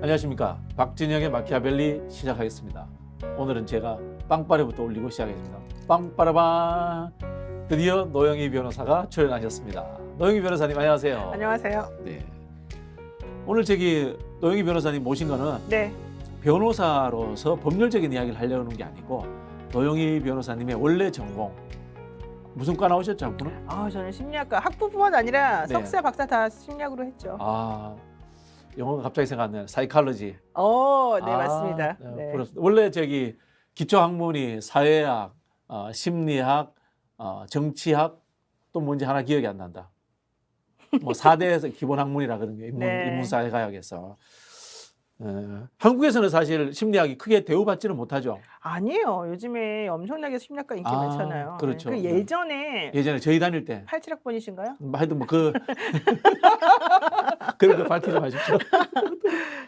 안녕하십니까. 박진영의 마키아벨리 시작하겠습니다. 오늘은 제가 빵빠레부터 올리고 시작하겠습니다. 빵빠라방. 드디어 노영희 변호사가 출연하셨습니다. 노영희 변호사님 안녕하세요. 안녕하세요. 네. 오늘 노영희 변호사님 모신 거는 네. 변호사로서 법률적인 이야기를 하려는 게 아니고 노영희 변호사님의 원래 전공 무슨 과 나오셨죠, 학부는? 저는 심리학과 학부뿐만 아니라 네. 석사, 박사 다 심리학으로 했죠. 영어가 갑자기 생각나네. 사이칼로지. 네, 맞습니다. 네, 네. 부럽습니다. 원래 기초 학문이 사회학, 심리학, 정치학 또 뭔지 하나 기억이 안 난다. 뭐 4대에서 기본 학문이라 그러는 게 네. 인문사회과학에서. 한국에서는 사실 심리학이 크게 대우받지는 못하죠. 아니에요. 요즘에 엄청나게 심리학과 인기 많잖아요. 그렇죠. 네. 예전에 저희 다닐 때 87학번이신가요? 하여튼 뭐 그런 거 밝히지 마십시오.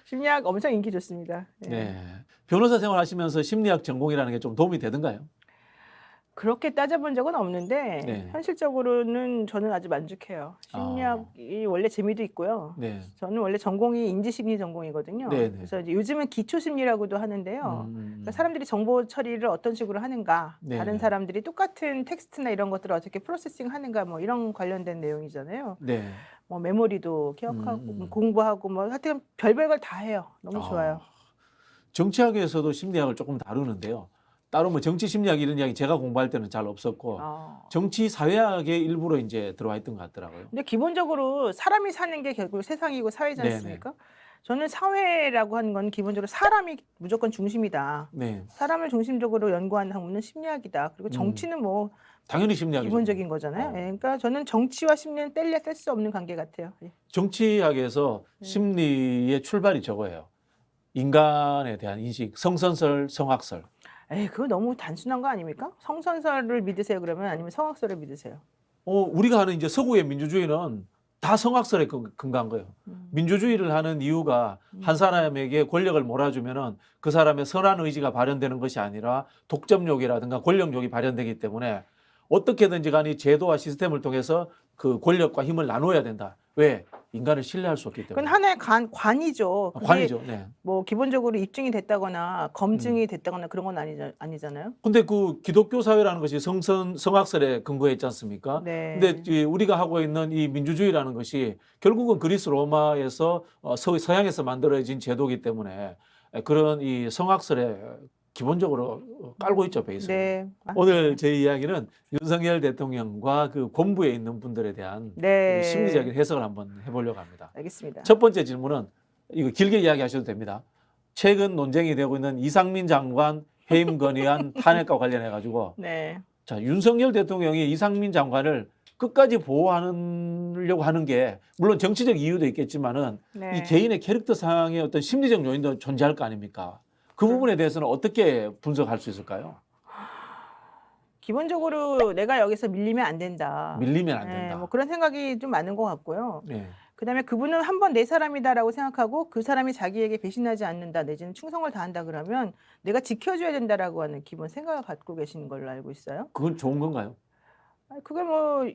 심리학 엄청 인기 좋습니다. 네. 네. 변호사 생활하시면서 심리학 전공이라는 게 좀 도움이 되던가요? 그렇게 따져본 적은 없는데 네. 현실적으로는 저는 아주 만족해요. 심리학이 원래 재미도 있고요. 네. 저는 원래 전공이 인지심리 전공이거든요. 네네. 그래서 이제 요즘은 기초심리라고도 하는데요. 그러니까 사람들이 정보 처리를 어떤 식으로 하는가, 네. 다른 사람들이 똑같은 텍스트나 이런 것들을 어떻게 프로세싱하는가, 뭐 이런 관련된 내용이잖아요. 네. 뭐 메모리도 기억하고 공부하고 뭐 하여튼 별별 걸 다 해요. 너무 좋아요. 정치학에서도 심리학을 조금 다루는데요. 따로 뭐 정치 심리학 이런 이야기 제가 공부할 때는 잘 없었고 정치 사회학의 일부로 이제 들어와 있던 것 같더라고요. 근데 기본적으로 사람이 사는 게 결국 세상이고 사회지 않습니까? 저는 사회라고 하는 건 기본적으로 사람이 무조건 중심이다. 네. 사람을 중심적으로 연구하는 학문은 심리학이다. 그리고 정치는 뭐 당연히 심리학이죠. 기본적인 거잖아요. 예, 그러니까 저는 정치와 심리는 뗄래야 뗄 수 없는 관계 같아요. 예. 정치학에서 심리의 출발이 저거예요. 인간에 대한 인식, 성선설, 성악설. 그거 너무 단순한 거 아닙니까? 성선설을 믿으세요 그러면 아니면 성악설을 믿으세요? 우리가 하는 이제 서구의 민주주의는 다 성악설에 근거한 거예요. 민주주의를 하는 이유가 한 사람에게 권력을 몰아주면은 그 사람의 선한 의지가 발현되는 것이 아니라 독점욕이라든가 권력욕이 발현되기 때문에 어떻게든지 간에 제도와 시스템을 통해서 그 권력과 힘을 나눠야 된다. 왜? 인간을 신뢰할 수 없기 때문에. 그건 하나의 관이죠. 그게 관이죠. 네. 뭐 기본적으로 입증이 됐다거나 검증이 됐다거나 그런 건 아니잖아요. 근데 그 기독교 사회라는 것이 성악설에 근거해 있지 않습니까? 네. 근데 우리가 하고 있는 이 민주주의라는 것이 결국은 그리스 로마에서 서양에서 만들어진 제도이기 때문에 그런 이 성악설에 기본적으로 깔고 있죠, 베이스를. 네. 오늘 제 이야기는 윤석열 대통령과 그 본부에 있는 분들에 대한 네. 심리적인 해석을 한번 해보려고 합니다. 알겠습니다. 첫 번째 질문은 이거 길게 이야기하셔도 됩니다. 최근 논쟁이 되고 있는 이상민 장관 해임 건의안 탄핵과 관련해 가지고 네. 자, 윤석열 대통령이 이상민 장관을 끝까지 보호하려고 하는 게 물론 정치적 이유도 있겠지만은 네. 이 개인의 캐릭터 상의 어떤 심리적 요인도 존재할 거 아닙니까? 그 부분에 대해서는 어떻게 분석할 수 있을까요? 기본적으로 내가 여기서 밀리면 안 된다. 밀리면 안 된다. 뭐 그런 생각이 좀 많은 것 같고요. 네. 그다음에 그분은 한 번 내 사람이다라고 생각하고 그 사람이 자기에게 배신하지 않는다 내지는 충성을 다한다 그러면 내가 지켜줘야 된다라고 하는 기본 생각을 갖고 계신 걸로 알고 있어요. 그건 좋은 건가요? 그게 뭐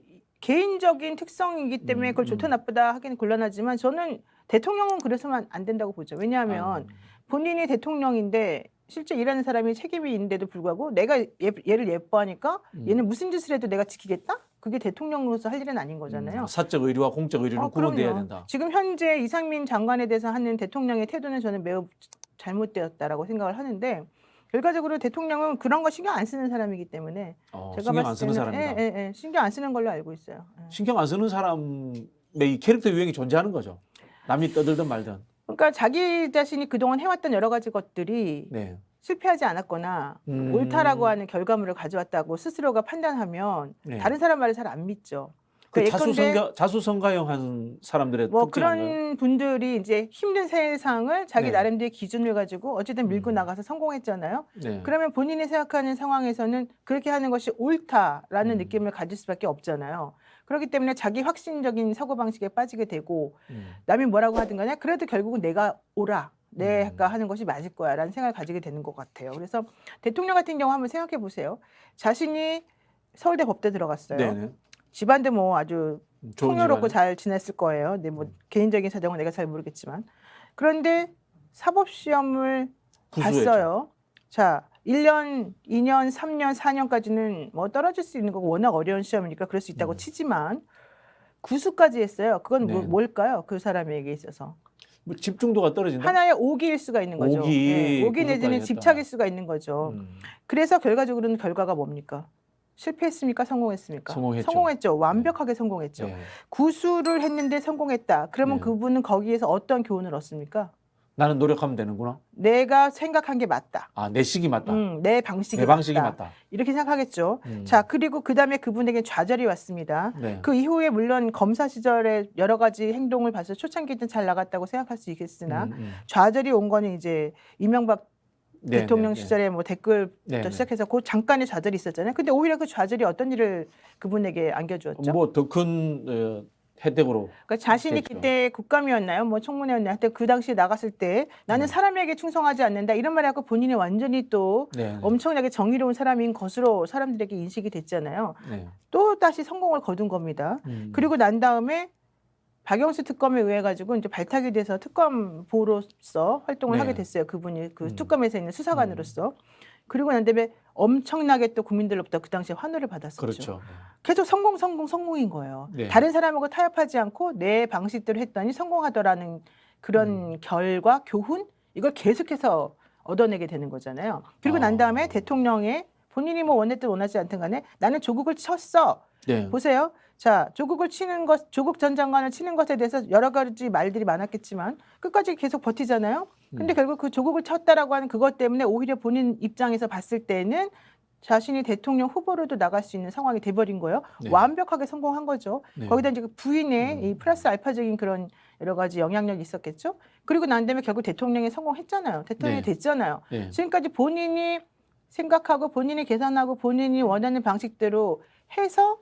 개인적인 특성이기 때문에 그걸 좋다 나쁘다 하기는 곤란하지만 저는 대통령은 그래서만 안 된다고 보죠. 왜냐하면 본인이 대통령인데 실제 일하는 사람이 책임이 있는데도 불구하고 내가 얘를 예뻐하니까 얘는 무슨 짓을 해도 내가 지키겠다? 그게 대통령으로서 할 일은 아닌 거잖아요. 사적 의료와 공적 의료는 구분돼야 그럼요. 된다. 지금 현재 이상민 장관에 대해서 하는 대통령의 태도는 저는 매우 잘못되었다라고 생각을 하는데 결과적으로 대통령은 그런 거 신경 안 쓰는 사람이기 때문에 제가 신경 안 쓰는 사람이다. 신경 안 쓰는 걸로 알고 있어요. 신경 안 쓰는 사람의 이 캐릭터 유형이 존재하는 거죠. 남이 떠들든 말든. 그러니까 자기 자신이 그동안 해왔던 여러 가지 것들이 네. 실패하지 않았거나 옳다라고 하는 결과물을 가져왔다고 스스로가 판단하면 네. 다른 사람 말을 잘 안 믿죠. 그 그러니까 자수성가형한 사람들의 뭐 특징 아닌가요? 그런 분들이 이제 힘든 세상을 자기 네. 나름대로의 기준을 가지고 어쨌든 밀고 나가서 성공했잖아요. 네. 그러면 본인이 생각하는 상황에서는 그렇게 하는 것이 옳다라는 느낌을 가질 수밖에 없잖아요. 그렇기 때문에 자기 확신적인 사고방식에 빠지게 되고 남이 뭐라고 하든 간에 그래도 결국은 내가 옳아. 내가 하는 것이 맞을 거야 라는 생각을 가지게 되는 것 같아요. 그래서 대통령 같은 경우 한번 생각해 보세요. 자신이 서울대 법대 들어갔어요. 네네. 집안도 뭐 아주 좋은 풍요롭고 집안에. 잘 지냈을 거예요. 근데 뭐 개인적인 사정은 내가 잘 모르겠지만. 그런데 사법시험을 구수했죠. 봤어요. 자, 1년, 2년, 3년, 4년까지는 뭐 떨어질 수 있는 거고 워낙 어려운 시험이니까 그럴 수 있다고 치지만 구수까지 했어요. 그건 네. 뭘까요? 그 사람에게 있어서. 뭐 집중도가 떨어진다. 하나의 오기일 수가 있는 거죠. 오기, 예, 오기 내지는 구수까지 집착일 했다. 수가 있는 거죠. 음. 그래서 결과적으로는 결과가 뭡니까? 실패했습니까? 성공했습니까? 성공했죠. 성공했죠. 완벽하게 성공했죠. 예. 구수를 했는데 성공했다. 그러면 네. 그분은 거기에서 어떤 교훈을 얻습니까? 나는 노력하면 되는구나. 내가 생각한 게 맞다. 아, 내 식이 맞다. 내 방식이 내 방식이 맞다. 맞다. 이렇게 생각하겠죠. 자, 그리고 그 다음에 그분에게 좌절이 왔습니다. 네. 그 이후에 물론 검사 시절에 여러 가지 행동을 봐서 초창기 때는 잘 나갔다고 생각할 수 있겠으나 좌절이 온 거는 이제 이명박 네, 대통령 네, 시절에 뭐 댓글부터 네, 네. 시작해서 그 잠깐의 좌절이 있었잖아요. 근데 오히려 그 좌절이 어떤 일을 그분에게 안겨주었죠? 뭐 더 큰 혜택으로. 그러니까 자신이 됐죠. 그때 국감이었나요? 뭐 청문회였나요? 하여튼 그 당시에 나갔을 때 나는 사람에게 충성하지 않는다 이런 말을 하고 본인이 완전히 또 네, 네. 엄청나게 정의로운 사람인 것으로 사람들에게 인식이 됐잖아요. 네. 또 다시 성공을 거둔 겁니다. 그리고 난 다음에 박영수 특검에 의해 가지고 이제 발탁이 돼서 특검보로서 활동을 네. 하게 됐어요. 그분이 그 특검에서 있는 수사관으로서. 그리고 난 다음에 엄청나게 또 국민들로부터 그 당시에 환호를 받았었죠. 그렇죠. 계속 성공인 거예요. 네. 다른 사람하고 타협하지 않고 내 방식대로 했더니 성공하더라는 그런 결과, 교훈 이걸 계속해서 얻어내게 되는 거잖아요. 그리고 난 다음에 대통령의 본인이 뭐 원했든 원하지 않든 간에 나는 조국을 쳤어. 네. 보세요. 자, 조국 전 장관을 치는 것에 대해서 여러 가지 말들이 많았겠지만 끝까지 계속 버티잖아요. 근데 결국 그 조국을 쳤다라고 하는 그것 때문에 오히려 본인 입장에서 봤을 때는 자신이 대통령 후보로도 나갈 수 있는 상황이 돼버린 거예요. 네. 완벽하게 성공한 거죠. 네. 거기다 이제 그 부인의 이 플러스 알파적인 그런 여러 가지 영향력이 있었겠죠. 그리고 난 다음에 결국 대통령이 성공했잖아요. 대통령이 네. 됐잖아요. 네. 지금까지 본인이 생각하고 본인이 계산하고 본인이 원하는 방식대로 해서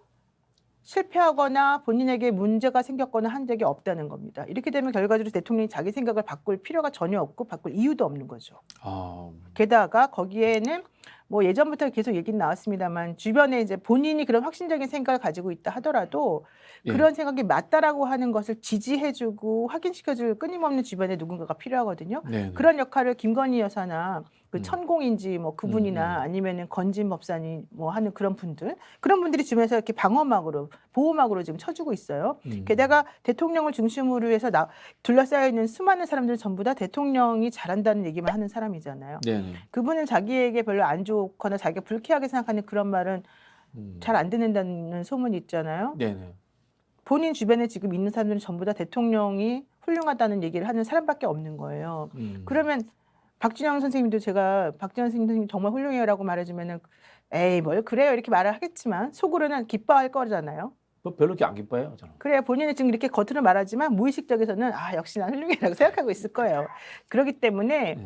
실패하거나 본인에게 문제가 생겼거나 한 적이 없다는 겁니다. 이렇게 되면 결과적으로 대통령이 자기 생각을 바꿀 필요가 전혀 없고 바꿀 이유도 없는 거죠. 아, 게다가 거기에는 뭐 예전부터 계속 얘기는 나왔습니다만 주변에 이제 본인이 그런 확신적인 생각을 가지고 있다 하더라도 예. 그런 생각이 맞다라고 하는 것을 지지해주고 확인시켜줄 끊임없는 주변에 누군가가 필요하거든요. 네. 그런 역할을 김건희 여사나 그 천공인지 뭐 그분이나 음. 아니면은 건진 법사님 뭐 하는 그런 분들이 주변에서 이렇게 방어막으로 보호막으로 지금 쳐주고 있어요. 게다가 대통령을 중심으로 해서 둘러싸여 있는 수많은 사람들 전부 다 대통령이 잘한다는 얘기만 하는 사람이잖아요. 네. 그분은 자기에게 별로 안 좋거나 자기가 불쾌하게 생각하는 그런 말은 잘 안 듣는다는 소문이 있잖아요. 네. 본인 주변에 지금 있는 사람들은 전부 다 대통령이 훌륭하다는 얘기를 하는 사람밖에 없는 거예요. 그러면 박진영 선생님도 제가 박진영 선생님 정말 훌륭해요라고 말해주면은 에이 뭘 그래요 이렇게 말을 하겠지만 속으로는 기뻐할 거잖아요. 뭐 별로 이렇게 안 기뻐요, 저는. 그래야 본인은 지금 이렇게 겉으로 말하지만 무의식적에서는 아 역시 난 훌륭해라고 생각하고 있을 거예요. 그렇기 때문에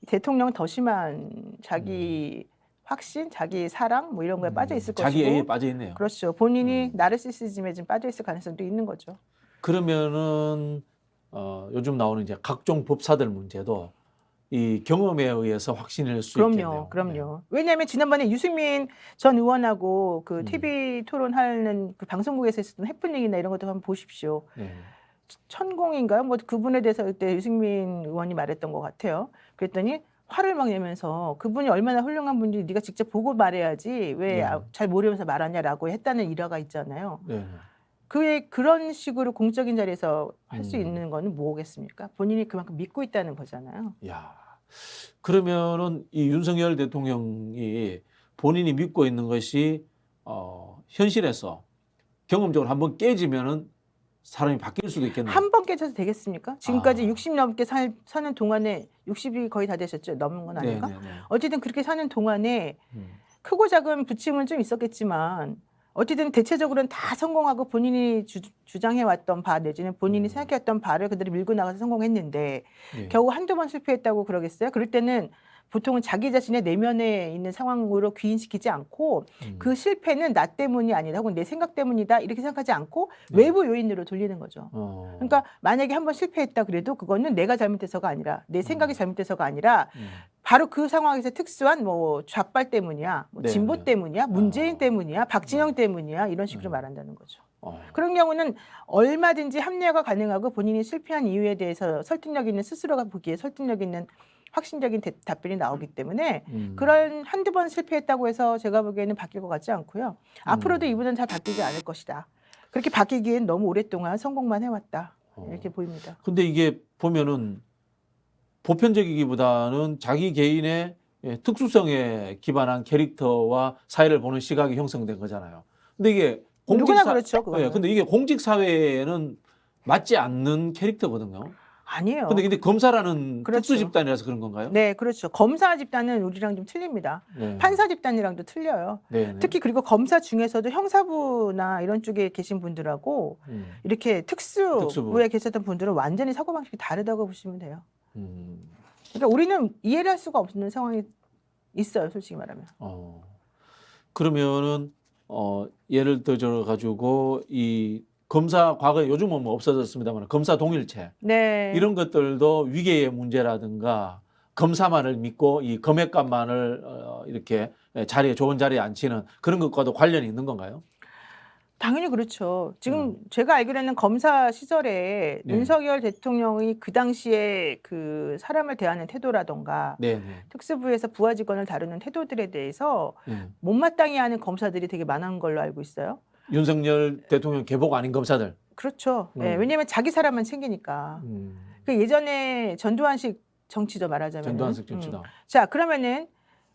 대통령은 더 심한 자기 확신, 자기 사랑 뭐 이런 거에 빠져 있을 자기 것이고 애에 빠져 있네요. 그렇죠. 본인이 나르시시즘에 좀 빠져 있을 가능성도 있는 거죠. 그러면은 요즘 나오는 이제 각종 법사들 문제도 이 경험에 의해서 확신일 수 있겠네요. 그럼요. 왜냐하면 지난번에 유승민 전 의원하고 그 TV 토론하는 그 방송국에서 있었던 해프닝이나 이런 것도 한번 보십시오. 네. 천공인가요? 뭐 그분에 대해서 그때 유승민 의원이 말했던 것 같아요. 그랬더니 화를 막 내면서 그분이 얼마나 훌륭한 분인지 네가 직접 보고 말해야지 왜 잘 모르면서 말하냐라고 했다는 일화가 있잖아요. 네. 그런 식으로 공적인 자리에서 할 수 있는 거는 뭐겠습니까? 본인이 그만큼 믿고 있다는 거잖아요. 야, 그러면은 이 윤석열 대통령이 본인이 믿고 있는 것이 현실에서 경험적으로 한번 깨지면은 사람이 바뀔 수도 있겠네요. 한 번 깨져서 되겠습니까? 지금까지 60 넘게 사는 동안에 60이 거의 다 되셨죠? 넘은 건 아닌가? 네네네. 어쨌든 그렇게 사는 동안에 크고 작은 부침은 좀 있었겠지만 어쨌든 대체적으로는 다 성공하고 본인이 주장해왔던 바 내지는 본인이 생각했던 바를 그대로 밀고 나가서 성공했는데 예. 겨우 한두 번 실패했다고 그러겠어요? 그럴 때는 보통은 자기 자신의 내면에 있는 상황으로 귀인시키지 않고 그 실패는 나 때문이 아니다 혹은 내 생각 때문이다 이렇게 생각하지 않고 외부 요인으로 돌리는 거죠. 그러니까 만약에 한번 실패했다 그래도 그거는 내가 잘못해서가 아니라 내 생각이 잘못해서가 아니라 바로 그 상황에서 특수한 뭐 좌빨 때문이야, 뭐 네, 진보 네. 때문이야, 문재인 때문이야, 박진영 때문이야 이런 식으로 말한다는 거죠. 그런 경우는 얼마든지 합리화가 가능하고 본인이 실패한 이유에 대해서 설득력 있는 스스로가 보기에 설득력 있는 확신적인 답변이 나오기 때문에 그런 한두 번 실패했다고 해서 제가 보기에는 바뀔 것 같지 않고요. 앞으로도 이분은 잘 바뀌지 않을 것이다. 그렇게 바뀌기엔 너무 오랫동안 성공만 해왔다. 이렇게 보입니다. 근데 이게 보면은 보편적이기보다는 자기 개인의 특수성에 기반한 캐릭터와 사회를 보는 시각이 형성된 거잖아요. 근데 이게 누구나 그렇죠. 그거는. 근데 이게 공직 사회에는 맞지 않는 캐릭터거든요. 아니에요. 근데 검사라는 그렇죠. 특수 집단이라서 그런 건가요? 네, 그렇죠. 검사 집단은 우리랑 좀 틀립니다. 네. 판사 집단이랑도 틀려요. 네, 네. 특히 그리고 검사 중에서도 형사부나 이런 쪽에 계신 분들하고 이렇게 특수부에 계셨던 분들은 완전히 사고방식이 다르다고 보시면 돼요. 그러니까 우리는 이해를 할 수가 없는 상황이 있어요, 솔직히 말하면. 그러면은 예를 들어 가지고 이 검사 과거에 요즘은 뭐 없어졌습니다만 검사 동일체 네. 이런 것들도 위계의 문제라든가 검사만을 믿고 이 검액감만을 이렇게 좋은 자리에 앉히는 그런 것과도 관련이 있는 건가요? 당연히 그렇죠. 지금 제가 알기로는 검사 시절에 네. 윤석열 대통령이 그 당시에 그 사람을 대하는 태도라던가 네, 네. 특수부에서 부하 직원을 다루는 태도들에 대해서 네. 못마땅해 하는 검사들이 되게 많은 걸로 알고 있어요. 윤석열 대통령 계복 아닌 검사들. 그렇죠. 네, 왜냐하면 자기 사람만 챙기니까. 그 예전에 전두환식 정치죠, 말하자면. 전두환식 정치다. 자, 그러면은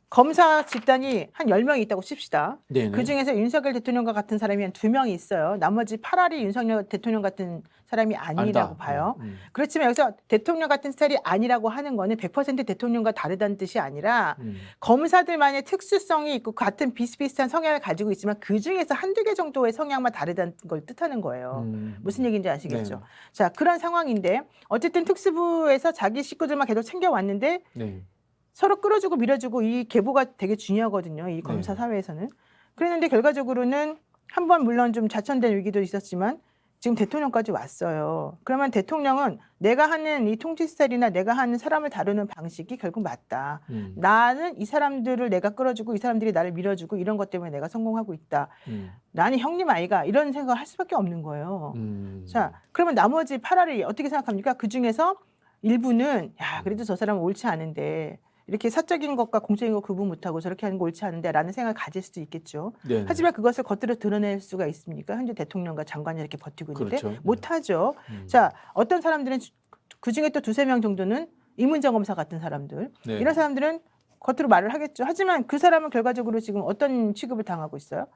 검사 집단이 한 10명이 있다고 칩시다. 네네. 그중에서 윤석열 대통령과 같은 사람이 한 2명이 있어요. 나머지 8알이 윤석열 대통령 같은 사람이 아니라고 봐요. 그렇지만 여기서 대통령 같은 스타일이 아니라고 하는 거는 100% 대통령과 다르다는 뜻이 아니라 검사들만의 특수성이 있고 같은 비슷비슷한 성향을 가지고 있지만 그중에서 한두 개 정도의 성향만 다르다는 걸 뜻하는 거예요. 무슨 얘기인지 아시겠죠? 네. 자, 그런 상황인데 어쨌든 특수부에서 자기 식구들만 계속 챙겨왔는데 네. 서로 끌어주고 밀어주고 이 계보가 되게 중요하거든요. 이 검사 사회에서는. 그랬는데 결과적으로는 한 번 물론 좀 자천된 위기도 있었지만 지금 대통령까지 왔어요. 그러면 대통령은 내가 하는 이 통치 스타일이나 내가 하는 사람을 다루는 방식이 결국 맞다. 나는 이 사람들을 내가 끌어주고 이 사람들이 나를 밀어주고 이런 것 때문에 내가 성공하고 있다. 나는 형님 아이가 이런 생각을 할 수밖에 없는 거예요. 자, 그러면 나머지 8알이 어떻게 생각합니까? 그중에서 일부는 야 그래도 저 사람은 옳지 않은데 이렇게 사적인 것과 공적인 것 구분 못하고 저렇게 하는 거 옳지 않은데 라는 생각을 가질 수도 있겠죠. 네네. 하지만 그것을 겉으로 드러낼 수가 있습니까? 현재 대통령과 장관이 이렇게 버티고 있는데 그렇죠. 못하죠. 자, 어떤 사람들은 그중에 또 2-3명 정도는 이문정 검사 같은 사람들 네. 이런 사람들은 겉으로 말을 하겠죠. 하지만 그 사람은 결과적으로 지금 어떤 취급을 당하고 있어요?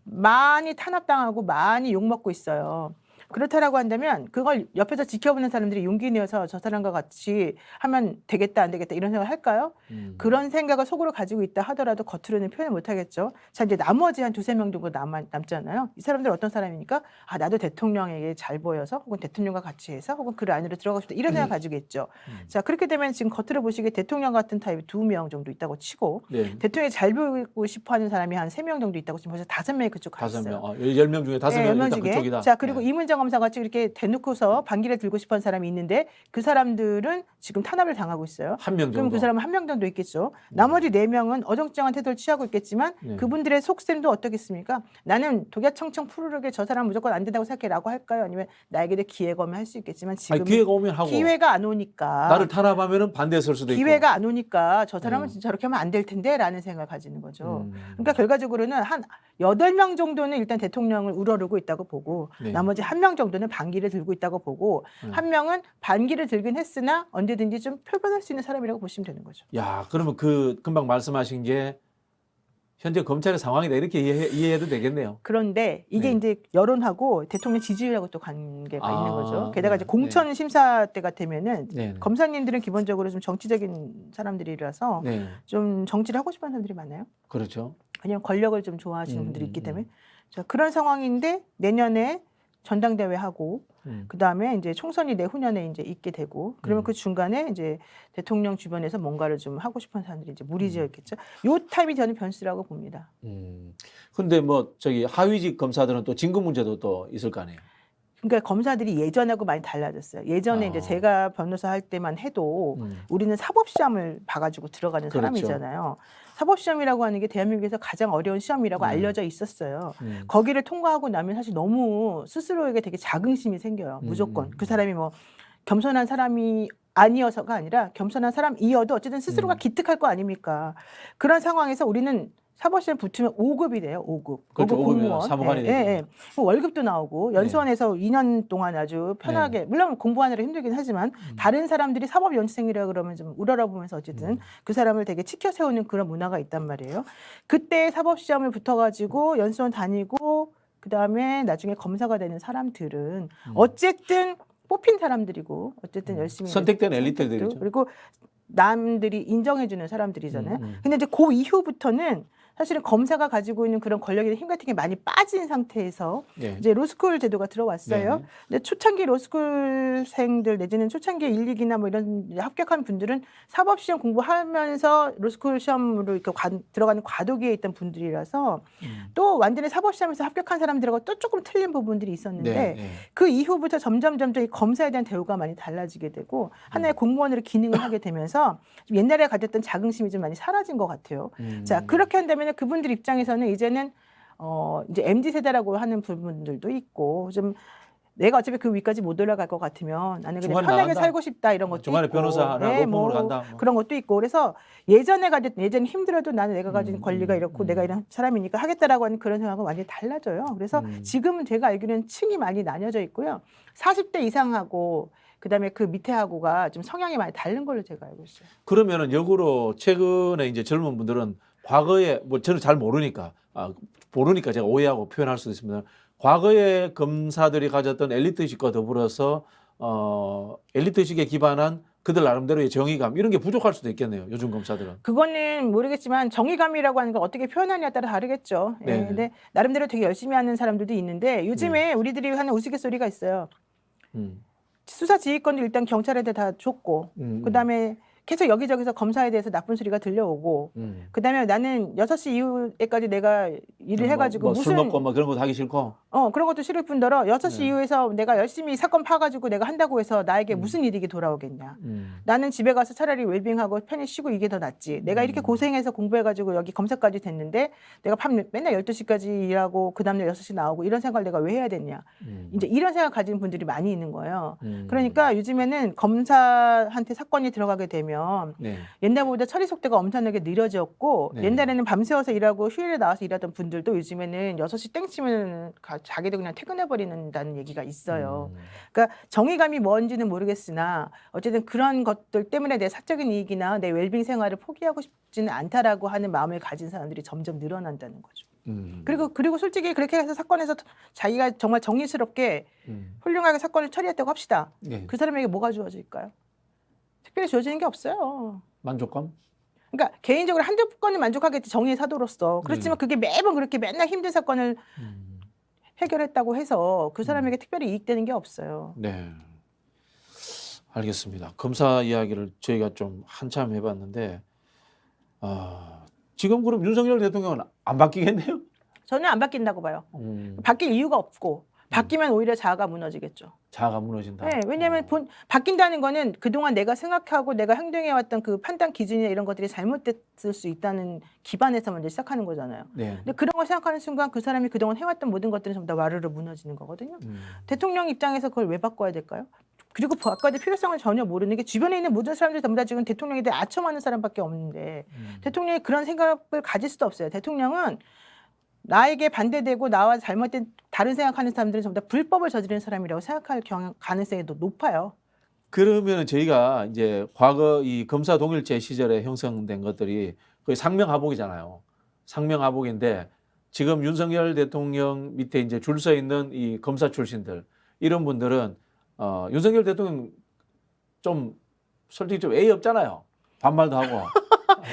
많이 탄압당하고 많이 욕먹고 있어요. 그렇다라고 한다면 그걸 옆에서 지켜보는 사람들이 용기 내어서 저 사람과 같이 하면 되겠다 안 되겠다 이런 생각을 할까요? 그런 생각을 속으로 가지고 있다 하더라도 겉으로는 표현을 못 하겠죠. 자, 이제 나머지 한 2-3명 정도 남잖아요. 이 사람들 어떤 사람입니까? 아, 나도 대통령에게 잘 보여서 혹은 대통령과 같이 해서 혹은 그 안으로 들어가고 싶다 이런 생각을 가지고 있죠. 자, 그렇게 되면 지금 겉으로 보시기에 대통령 같은 타입이 2명 정도 있다고 치고 네. 대통령이 잘 보이고 싶어하는 사람이 한 3명 정도 있다고 지금 벌써 5명이 그쪽 가 있어요. 5명. 10명 중에 5명이 네, 일단 중에. 그쪽이다. 자, 그리고 이문정 검사 같이 이렇게 대놓고서 반기를 들고 싶어하는 사람이 있는데 그 사람들은 지금 탄압을 당하고 있어요. 1명 정도. 그럼 그 사람은 1명 정도 있겠죠. 나머지 4명은 어정쩡한 태도를 취하고 있겠지만 네. 그분들의 속셈도 어떻겠습니까? 나는 독야청청 푸르르게 저 사람 무조건 안 된다고 생각해라고 할까요? 아니면 나에게도 기회가 오면 할 수 있겠지만 지금 기회가 오면 하고 기회가 안 오니까 나를 탄압하면은 반대했을 수도 있고. 기회가 안 오니까 저 사람은 진짜 저렇게 하면 안 될 텐데 라는 생각을 가지는 거죠. 그러니까 결과적으로는 한 8명 정도는 일단 대통령을 우러르고 있다고 보고 네. 나머지 1명 정도는 반기를 들고 있다고 보고 1명은 반기를 들긴 했으나 언제든지 좀 표변할 수 있는 사람이라고 보시면 되는 거죠. 야, 그러면 그 금방 말씀하신 게 현재 검찰의 상황이다 이렇게 이해해도 되겠네요. 그런데 이게 네. 이제 여론하고 대통령 지지율하고 또 관계가 아, 있는 거죠. 게다가 네, 이제 공천 심사 때 같으면은 네. 검사님들은 기본적으로 좀 정치적인 사람들이라서 네, 좀 정치를 하고 싶어하는 사람들이 많아요. 그렇죠. 왜냐하면 권력을 좀 좋아하시는 분들이 있기 때문에. 자, 그런 상황인데 내년에 전당대회 하고 그다음에 이제 총선이 내후년에 이제 있게 되고 그러면 그 중간에 이제 대통령 주변에서 뭔가를 좀 하고 싶은 사람들이 이제 무리지어 있겠죠. 요 타입이 저는 변수라고 봅니다. 근데 뭐 저기 하위직 검사들은 또 진급 문제도 또 있을 거 아니에요. 그러니까 검사들이 예전하고 많이 달라졌어요. 예전에 이제 제가 변호사 할 때만 해도 우리는 사법시험을 봐가지고 들어가는 그렇죠. 사람이잖아요. 사법시험이라고 하는 게 대한민국에서 가장 어려운 시험이라고 알려져 있었어요. 거기를 통과하고 나면 사실 너무 스스로에게 되게 자긍심이 생겨요. 무조건. 그 사람이 뭐 겸손한 사람이 아니어서가 아니라 겸손한 사람이어도 어쨌든 스스로가 기특할 거 아닙니까? 그런 상황에서 우리는 사법시험 붙으면 5급이 돼요. 5급. 그렇죠. 5급 공무원. 사무관이 되죠. 예. 월급도 나오고 연수원에서 2년 동안 아주 편하게 물론 공부하느라 힘들긴 하지만 다른 사람들이 사법연수생이라 그러면 좀 우러러보면서 어쨌든 그 사람을 되게 치켜 세우는 그런 문화가 있단 말이에요. 그때 사법시험을 붙어가지고 연수원 다니고 그다음에 나중에 검사가 되는 사람들은 어쨌든 뽑힌 사람들이고 어쨌든 열심히 선택된 엘리트들이죠. 그리고 남들이 인정해주는 사람들이잖아요. 근데 이제 그 이후부터는 사실은 검사가 가지고 있는 그런 권력이나 힘 같은 게 많이 빠진 상태에서 이제 로스쿨 제도가 들어왔어요. 근데 초창기 로스쿨생들 내지는 초창기 1, 2기나 뭐 이런 합격한 분들은 사법시험 공부하면서 로스쿨 시험으로 이렇게 들어가는 과도기에 있던 분들이라서 또 완전히 사법시험에서 합격한 사람들하고 또 조금 틀린 부분들이 있었는데 그 이후부터 점점 이 검사에 대한 대우가 많이 달라지게 되고 하나의 공무원으로 기능을 하게 되면서 좀 옛날에 가졌던 자긍심이 좀 많이 사라진 것 같아요. 자, 그렇게 한다면 그분들 입장에서는 이제는 이제 MZ 세대라고 하는 부분들도 있고 좀 내가 어차피 그 위까지 못 올라갈 것 같으면 나는 그냥 편하게 나간다. 살고 싶다 이런 것도 중간에 있고 변호사나 로펌으로 간다. 뭐. 그런 것도 있고 그래서 예전에 힘들어도 나는 내가 가진 권리가 이렇고 내가 이런 사람이니까 하겠다라고 하는 그런 생각은 완전히 달라져요. 그래서 지금은 제가 알기로는 층이 많이 나뉘어져 있고요. 40대 이상하고 그다음에 그 밑에하고가 좀 성향이 많이 다른 걸로 제가 알고 있어요. 그러면은 역으로 최근에 이제 젊은 분들은 과거에 뭐 저는 잘 모르니까 제가 오해하고 표현할 수도 있습니다. 과거에 검사들이 가졌던 엘리트의식과 더불어서 엘리트의식에 기반한 그들 나름대로의 정의감 이런 게 부족할 수도 있겠네요. 요즘 검사들은. 그거는 모르겠지만 정의감이라고 하는 걸 어떻게 표현하냐에 따라 다르겠죠. 예, 근데 나름대로 되게 열심히 하는 사람들도 있는데 요즘에 우리들이 하는 우스갯소리가 있어요. 수사 지휘권도 일단 경찰한테 다 줬고 그다음에 계속 여기저기서 검사에 대해서 나쁜 소리가 들려오고 그다음에 나는 6시 이후에까지 내가 일을 해가지고 술 먹고 뭐 그런 것도 하기 싫고 그런 것도 싫을 뿐더러 6시 이후에서 내가 열심히 사건 파가지고 내가 한다고 해서 나에게 무슨 이득이 돌아오겠냐. 나는 집에 가서 차라리 웰빙하고 편히 쉬고 이게 더 낫지. 내가 이렇게 고생해서 공부해가지고 여기 검사까지 됐는데 내가 밤 맨날 12시까지 일하고 그 다음날 6시 나오고 이런 생각을 내가 왜 해야 됐냐. 이제 이런 생각 가진 분들이 많이 있는 거예요. 그러니까 요즘에는 검사한테 사건이 들어가게 되면 옛날보다 처리 속도가 엄청나게 느려졌고 옛날에는 밤새워서 일하고 휴일에 나와서 일하던 분들도 요즘에는 6시 땡 치면 자기도 그냥 퇴근해버리는다는 얘기가 있어요. 그러니까 정의감이 뭔지는 모르겠으나 어쨌든 그런 것들 때문에 내 사적인 이익이나 내 웰빙 생활을 포기하고 싶지는 않다라고 하는 마음을 가진 사람들이 점점 늘어난다는 거죠. 그리고 솔직히 그렇게 해서 사건에서 자기가 정말 정의스럽게 훌륭하게 사건을 처리했다고 합시다. 그 사람에게 뭐가 주어질까요? 특별히 주어지는 게 없어요. 만족감? 그러니까 개인적으로 한두 건은 만족하겠지 정의의 사도로서. 그렇지만 그게 매번 그렇게 맨날 힘든 사건을 해결했다고 해서 그 사람에게 특별히 이익되는 게 없어요. 네, 알겠습니다. 검사 이야기를 저희가 좀 한참 해봤는데 지금 그럼 윤석열 대통령은 안 바뀌겠네요? 저는 안 바뀐다고 봐요. 바뀔 이유가 없고 바뀌면 오히려 자아가 무너지겠죠. 자아가 무너진다. 네, 왜냐하면 바뀐다는 거는 그동안 내가 생각하고 내가 행동해왔던 그 판단 기준이나 이런 것들이 잘못됐을 수 있다는 기반에서 먼저 시작하는 거잖아요. 근데 그런 걸 생각하는 순간 그 사람이 그동안 해왔던 모든 것들은 전부 다 와르르 무너지는 거거든요. 대통령 입장에서 그걸 왜 바꿔야 될까요? 그리고 바꿔야 될 필요성을 전혀 모르는 게 주변에 있는 모든 사람들이 전부 다 지금 대통령에 대해 아첨하는 사람밖에 없는데 대통령이 그런 생각을 가질 수도 없어요. 대통령은 나에게 반대되고 나와 잘못된 다른 생각하는 사람들은 전부 다 불법을 저지르는 사람이라고 생각할 가능성이 더 높아요. 그러면 저희가 이제 과거 이 검사 동일제 시절에 형성된 것들이 거의 상명하복이잖아요. 상명하복인데 지금 윤석열 대통령 밑에 이제 줄 서 있는 이 검사 출신들 이런 분들은 윤석열 대통령 좀 솔직히 좀 예의 없잖아요. 반말도 하고.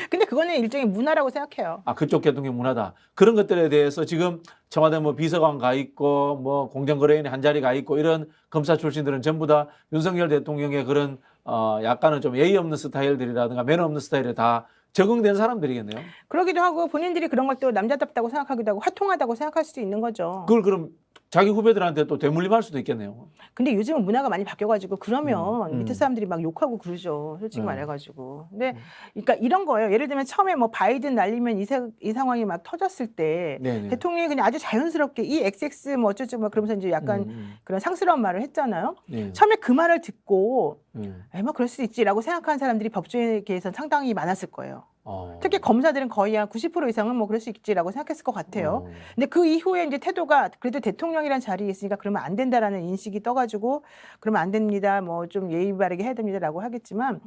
근데 그거는 일종의 문화라고 생각해요. 그쪽 대통령 문화다. 그런 것들에 대해서 지금 청와대 뭐 비서관 가 있고 뭐 공정거래위원회 한 자리 가 있고 이런 검사 출신들은 전부 다 윤석열 대통령의 그런 약간은 좀 예의 없는 스타일들이라든가 매너 없는 스타일에 다 적응된 사람들이겠네요. 그러기도 하고 본인들이 그런 걸 또 남자답다고 생각하기도 하고 화통하다고 생각할 수도 있는 거죠. 그걸 그럼 자기 후배들한테 또 되물림할 수도 있겠네요. 근데 요즘은 문화가 많이 바뀌어가지고 그러면 밑에 음. 사람들이 막 욕하고 그러죠. 솔직히 음. 말해가지고. 근데 그러니까 이런 거예요. 예를 들면 처음에 뭐 바이든 날리면 이 상황이 막 터졌을 때 네네. 대통령이 그냥 아주 자연스럽게 이 XX 뭐 어쩌고 막 그러면서 이제 약간 그런 상스러운 말을 했잖아요. 네. 처음에 그 말을 듣고 네. 에이 뭐 그럴 수 있지라고 생각하는 사람들이 법조계에서는 상당히 많았을 거예요. 어. 특히 검사들은 거의 한 90% 이상은 뭐 그럴 수 있지라고 생각했을 것 같아요. 어. 근데 그 이후에 이제 태도가 그래도 대통령이란 자리에 있으니까 그러면 안 된다라는 인식이 떠가지고 그러면 안 됩니다. 뭐 좀 예의 바르게 해야 됩니다라고 하겠지만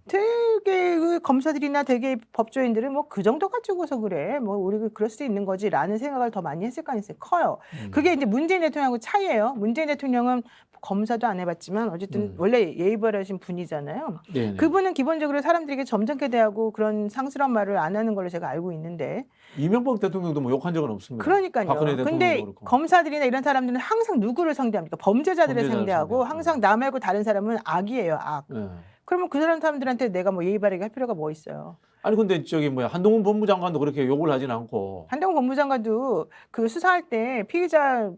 되게 그 검사들이나 되게 법조인들은 뭐 그 정도 가지고서 그래. 뭐 우리 그럴 수 있는 거지라는 생각을 더 많이 했을 가능성이 커요. 그게 이제 문재인 대통령하고 차이예요. 문재인 대통령은 검사도 안 해봤지만 어쨌든 원래 예의 바르신 분이잖아요. 네네. 그분은 기본적으로 사람들에게 점잖게 대하고 그런 상스러운 말을 안 하는 걸로 제가 알고 있는데 이명박 대통령도 뭐 욕한 적은 없습니다. 그러니까요. 박근혜 대통령도 근데 그렇고. 검사들이나 이런 사람들은 항상 누구를 상대합니까? 범죄자들을 범죄자를 상대하고 상대하고. 항상 나 말고 다른 사람은 악이에요, 악. 네. 그러면 그 사람들한테 내가 뭐 예의 바르게 할 필요가 뭐 있어요? 아니 근데 저기 뭐야 한동훈 법무장관도 그렇게 욕을 하진 않고. 한동훈 법무장관도 그 수사할 때 피의자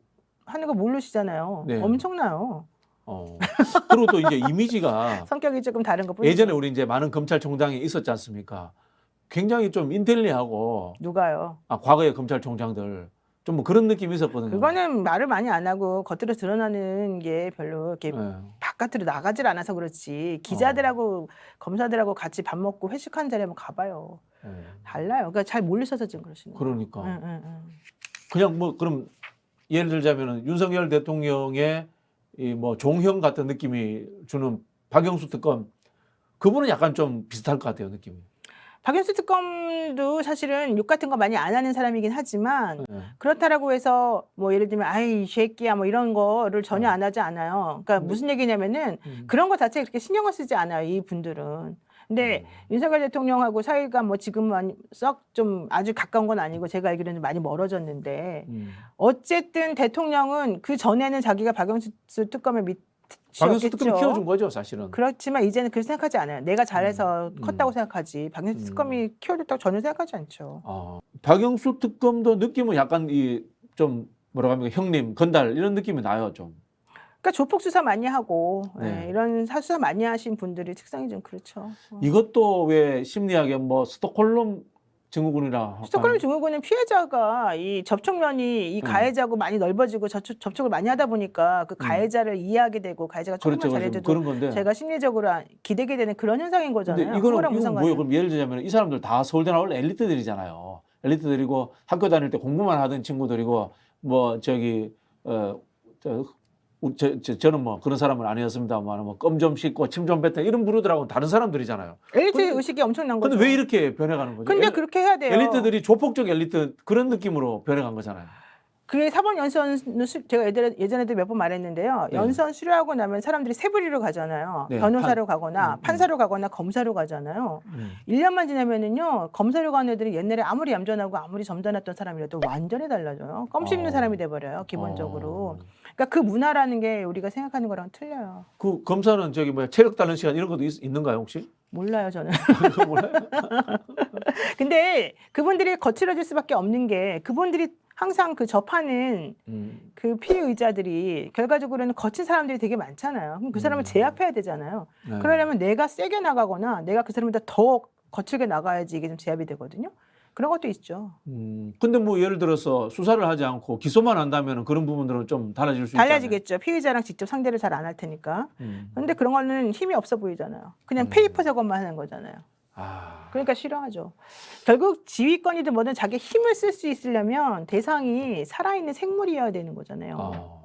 하는 거 모르시잖아요. 네. 엄청나요. 그리고 또 이제 이미지가 성격이 조금 다른 것 뿐이죠. 예전에 우리 이제 많은 검찰총장이 있었지 않습니까? 굉장히 좀 인텔리하고 누가요? 과거의 검찰총장들 좀 뭐 그런 느낌이 있었거든요. 그거는 말을 많이 안 하고 겉으로 드러나는 게 별로 이렇게 네. 바깥으로 나가질 않아서 그렇지. 기자들하고 검사들하고 같이 밥 먹고 회식하는 자리에 한번 가봐요. 달라요. 그러니까 잘 모르셔서 지금 그러시는 거예요. 그러니까 응. 그냥 뭐 그럼 예를 들자면은 윤석열 대통령의 이 뭐 종형 같은 느낌이 주는 박영수 특검 그분은 약간 좀 비슷할 것 같아요 느낌이. 박영수 특검도 사실은 욕 같은 거 많이 안 하는 사람이긴 하지만 네. 그렇다라고 해서 뭐 예를 들면 아이 이 새끼야 뭐 이런 거를 전혀 안 하지 않아요. 그러니까 무슨 얘기냐면은 그런 거 자체에 그렇게 신경을 쓰지 않아요 이 분들은. 근데 윤석열 대통령하고 사이가 뭐 지금은 썩 좀 아주 가까운 건 아니고 제가 알기로는 많이 멀어졌는데 어쨌든 대통령은 그 전에는 자기가 박영수 특검의 박영수 특검이 밑이었겠죠. 키워준 거죠 사실은. 그렇지만 이제는 그렇게 생각하지 않아요. 내가 잘해서 컸다고 생각하지. 박영수 특검이 키워줬다고 전혀 생각하지 않죠. 박영수 특검도 느낌은 약간 이 좀 뭐라고 합니까 형님 건달 이런 느낌이 나요 좀. 그러니까 조폭 수사 많이 하고 네. 이런 수사 많이 하신 분들이 특성이 좀 그렇죠. 이것도 왜 심리학에 뭐 스톡홀름 증후군이라. 스톡홀름 증후군은 피해자가 이 접촉면이 이 가해자하고 많이 넓어지고 접촉을 많이 하다 보니까 그 가해자를 이해하게 되고 가해자가 조금만 그렇죠, 잘해줘도 그런 건데. 제가 심리적으로 기대게 되는 그런 현상인 거잖아요. 근데 이거는 그거랑 무슨 이건 상관이에요? 뭐예요? 그럼 예를 들자면 이 사람들 다 서울대 나올 엘리트들이잖아요. 엘리트들이고 학교 다닐 때 공부만 하던 친구들이고 뭐 저기 저는 뭐 그런 사람은 아니었습니다만 뭐 껌 좀 씹고 침 좀 뱉던 이런 부류들하고 다른 사람들이잖아요. 엘리트 근데- 의식이 엄청난 거죠. 근데 왜 이렇게 변해가는 거죠? 근데 그렇게 해야 돼요. 엘리트들이 조폭적 엘리트 그런 느낌으로 변해간 거잖아요. 그게 사법 연수원 제가 예전에도 몇 번 말했는데요. 네. 연수원 수료하고 나면 사람들이 세 부류로 가잖아요. 네, 변호사로 가거나 판사로 가거나 검사로 가잖아요. 1년만 지나면은요. 검사로 가는 애들이 옛날에 아무리 얌전하고 아무리 점잖았던 사람이라도 완전히 달라져요. 껌 씹는 사람이 돼버려요. 기본적으로. 그러니까 그 문화라는 게 우리가 생각하는 거랑 틀려요. 그 검사는 저기 뭐야 체력 따는 시간 이런 것도 있는가요 혹시? 몰라요 저는. 그거 몰라요? 근데 그분들이 거칠어질 수밖에 없는 게 그분들이 항상 그 접하는 그 피의자들이 결과적으로는 거친 사람들이 되게 많잖아요. 그럼 그 사람을 제압해야 되잖아요. 네. 그러려면 내가 세게 나가거나 내가 그 사람보다 더 거칠게 나가야지 이게 좀 제압이 되거든요. 그런 것도 있죠. 근데 뭐 예를 들어서 수사를 하지 않고 기소만 한다면 그런 부분들은 좀 달라질 수 있잖아요. 달라지겠죠. 피의자랑 직접 상대를 잘 안 할 테니까. 그런데 그런 거는 힘이 없어 보이잖아요. 그냥 페이퍼 작업만 하는 거잖아요. 그러니까 싫어하죠. 결국 지휘권이든 뭐든 자기 힘을 쓸 수 있으려면 대상이 살아있는 생물이어야 되는 거잖아요.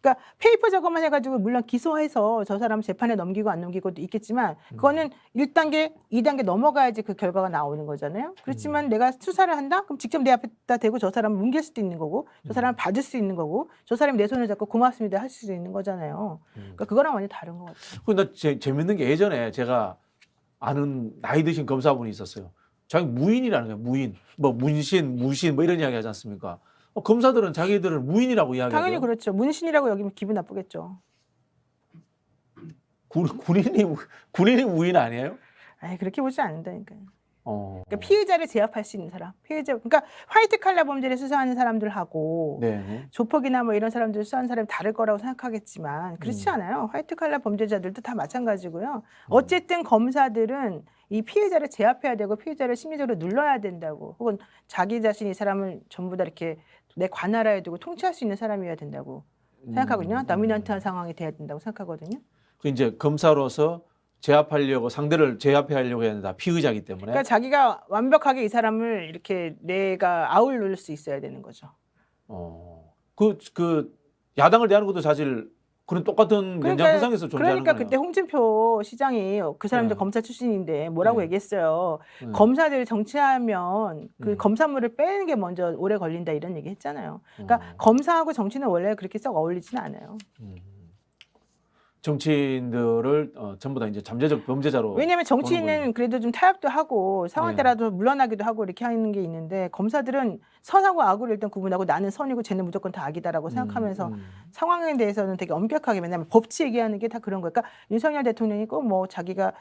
그러니까 페이퍼 작업만 해가지고 물론 기소해서 저 사람 재판에 넘기고 안 넘기고도 있겠지만 그거는 1단계, 2단계 넘어가야지 그 결과가 나오는 거잖아요. 그렇지만 내가 수사를 한다? 그럼 직접 내 앞에다 대고 저 사람을 뭉갤 수도 있는 거고 저 사람을 받을 수 있는 거고 저 사람이 내 손을 잡고 고맙습니다 할 수도 있는 거잖아요. 그러니까 그거랑 완전히 다른 것 같아요. 근데 재밌는 게 예전에 제가 아는 나이 드신 검사분이 있었어요. 자기 무인이라는 거예요. 무인. 뭐 문신, 무신 뭐 이런 이야기 하지 않습니까? 검사들은 자기들을 무인이라고 이야기해요. 당연히 그렇죠. 문신이라고 여기면 기분 나쁘겠죠. 군인이 무인 아니에요? 아니 그렇게 보지 않는다니까요. 그러니까 피해자를 제압할 수 있는 사람, 그러니까 화이트 칼라 범죄를 수사하는 사람들하고 네. 조폭이나 뭐 이런 사람들 수사하는 사람이 다를 거라고 생각하겠지만 그렇지 않아요. 화이트 칼라 범죄자들도 다 마찬가지고요. 어쨌든 검사들은 이 피해자를 제압해야 되고 피해자를 심리적으로 눌러야 된다고, 혹은 자기 자신이 이 사람을 전부 다 이렇게 내 관할하에 두고 통치할 수 있는 사람이어야 된다고 생각하거든요. 도미넌트한 상황이 돼야 된다고 생각하거든요. 그 이제 검사로서 제압하려고 상대를 제압하려고 해야 된다. 피의자이기 때문에. 그러니까 자기가 완벽하게 이 사람을 이렇게 내가 아울릴 수 있어야 되는 거죠. 그 야당을 대하는 것도 사실 그런 똑같은 연장선상에서 존재하는 그러니까 거예요. 그때 홍준표 시장이 그 사람도 네. 검사 출신인데 뭐라고 네. 얘기했어요. 네. 검사들 정치하면 그 검사물을 빼는 게 먼저 오래 걸린다 이런 얘기 했잖아요. 그러니까 검사하고 정치는 원래 그렇게 썩 어울리지는 않아요. 정치인들을 전부 다 이제 잠재적 범죄자로. 왜냐하면 정치인은 그래도 좀 타협도 하고 상황 네. 따라도 물러나기도 하고 이렇게 하는 게 있는데, 검사들은 선하고 악을 일단 구분하고 나는 선이고 쟤는 무조건 다 악이다라고 생각하면서 상황에 대해서는 되게 엄격하게, 맨날 법치 얘기하는 게 다 그런 거예요. 그러니까 윤석열 대통령이 꼭 뭐 자기가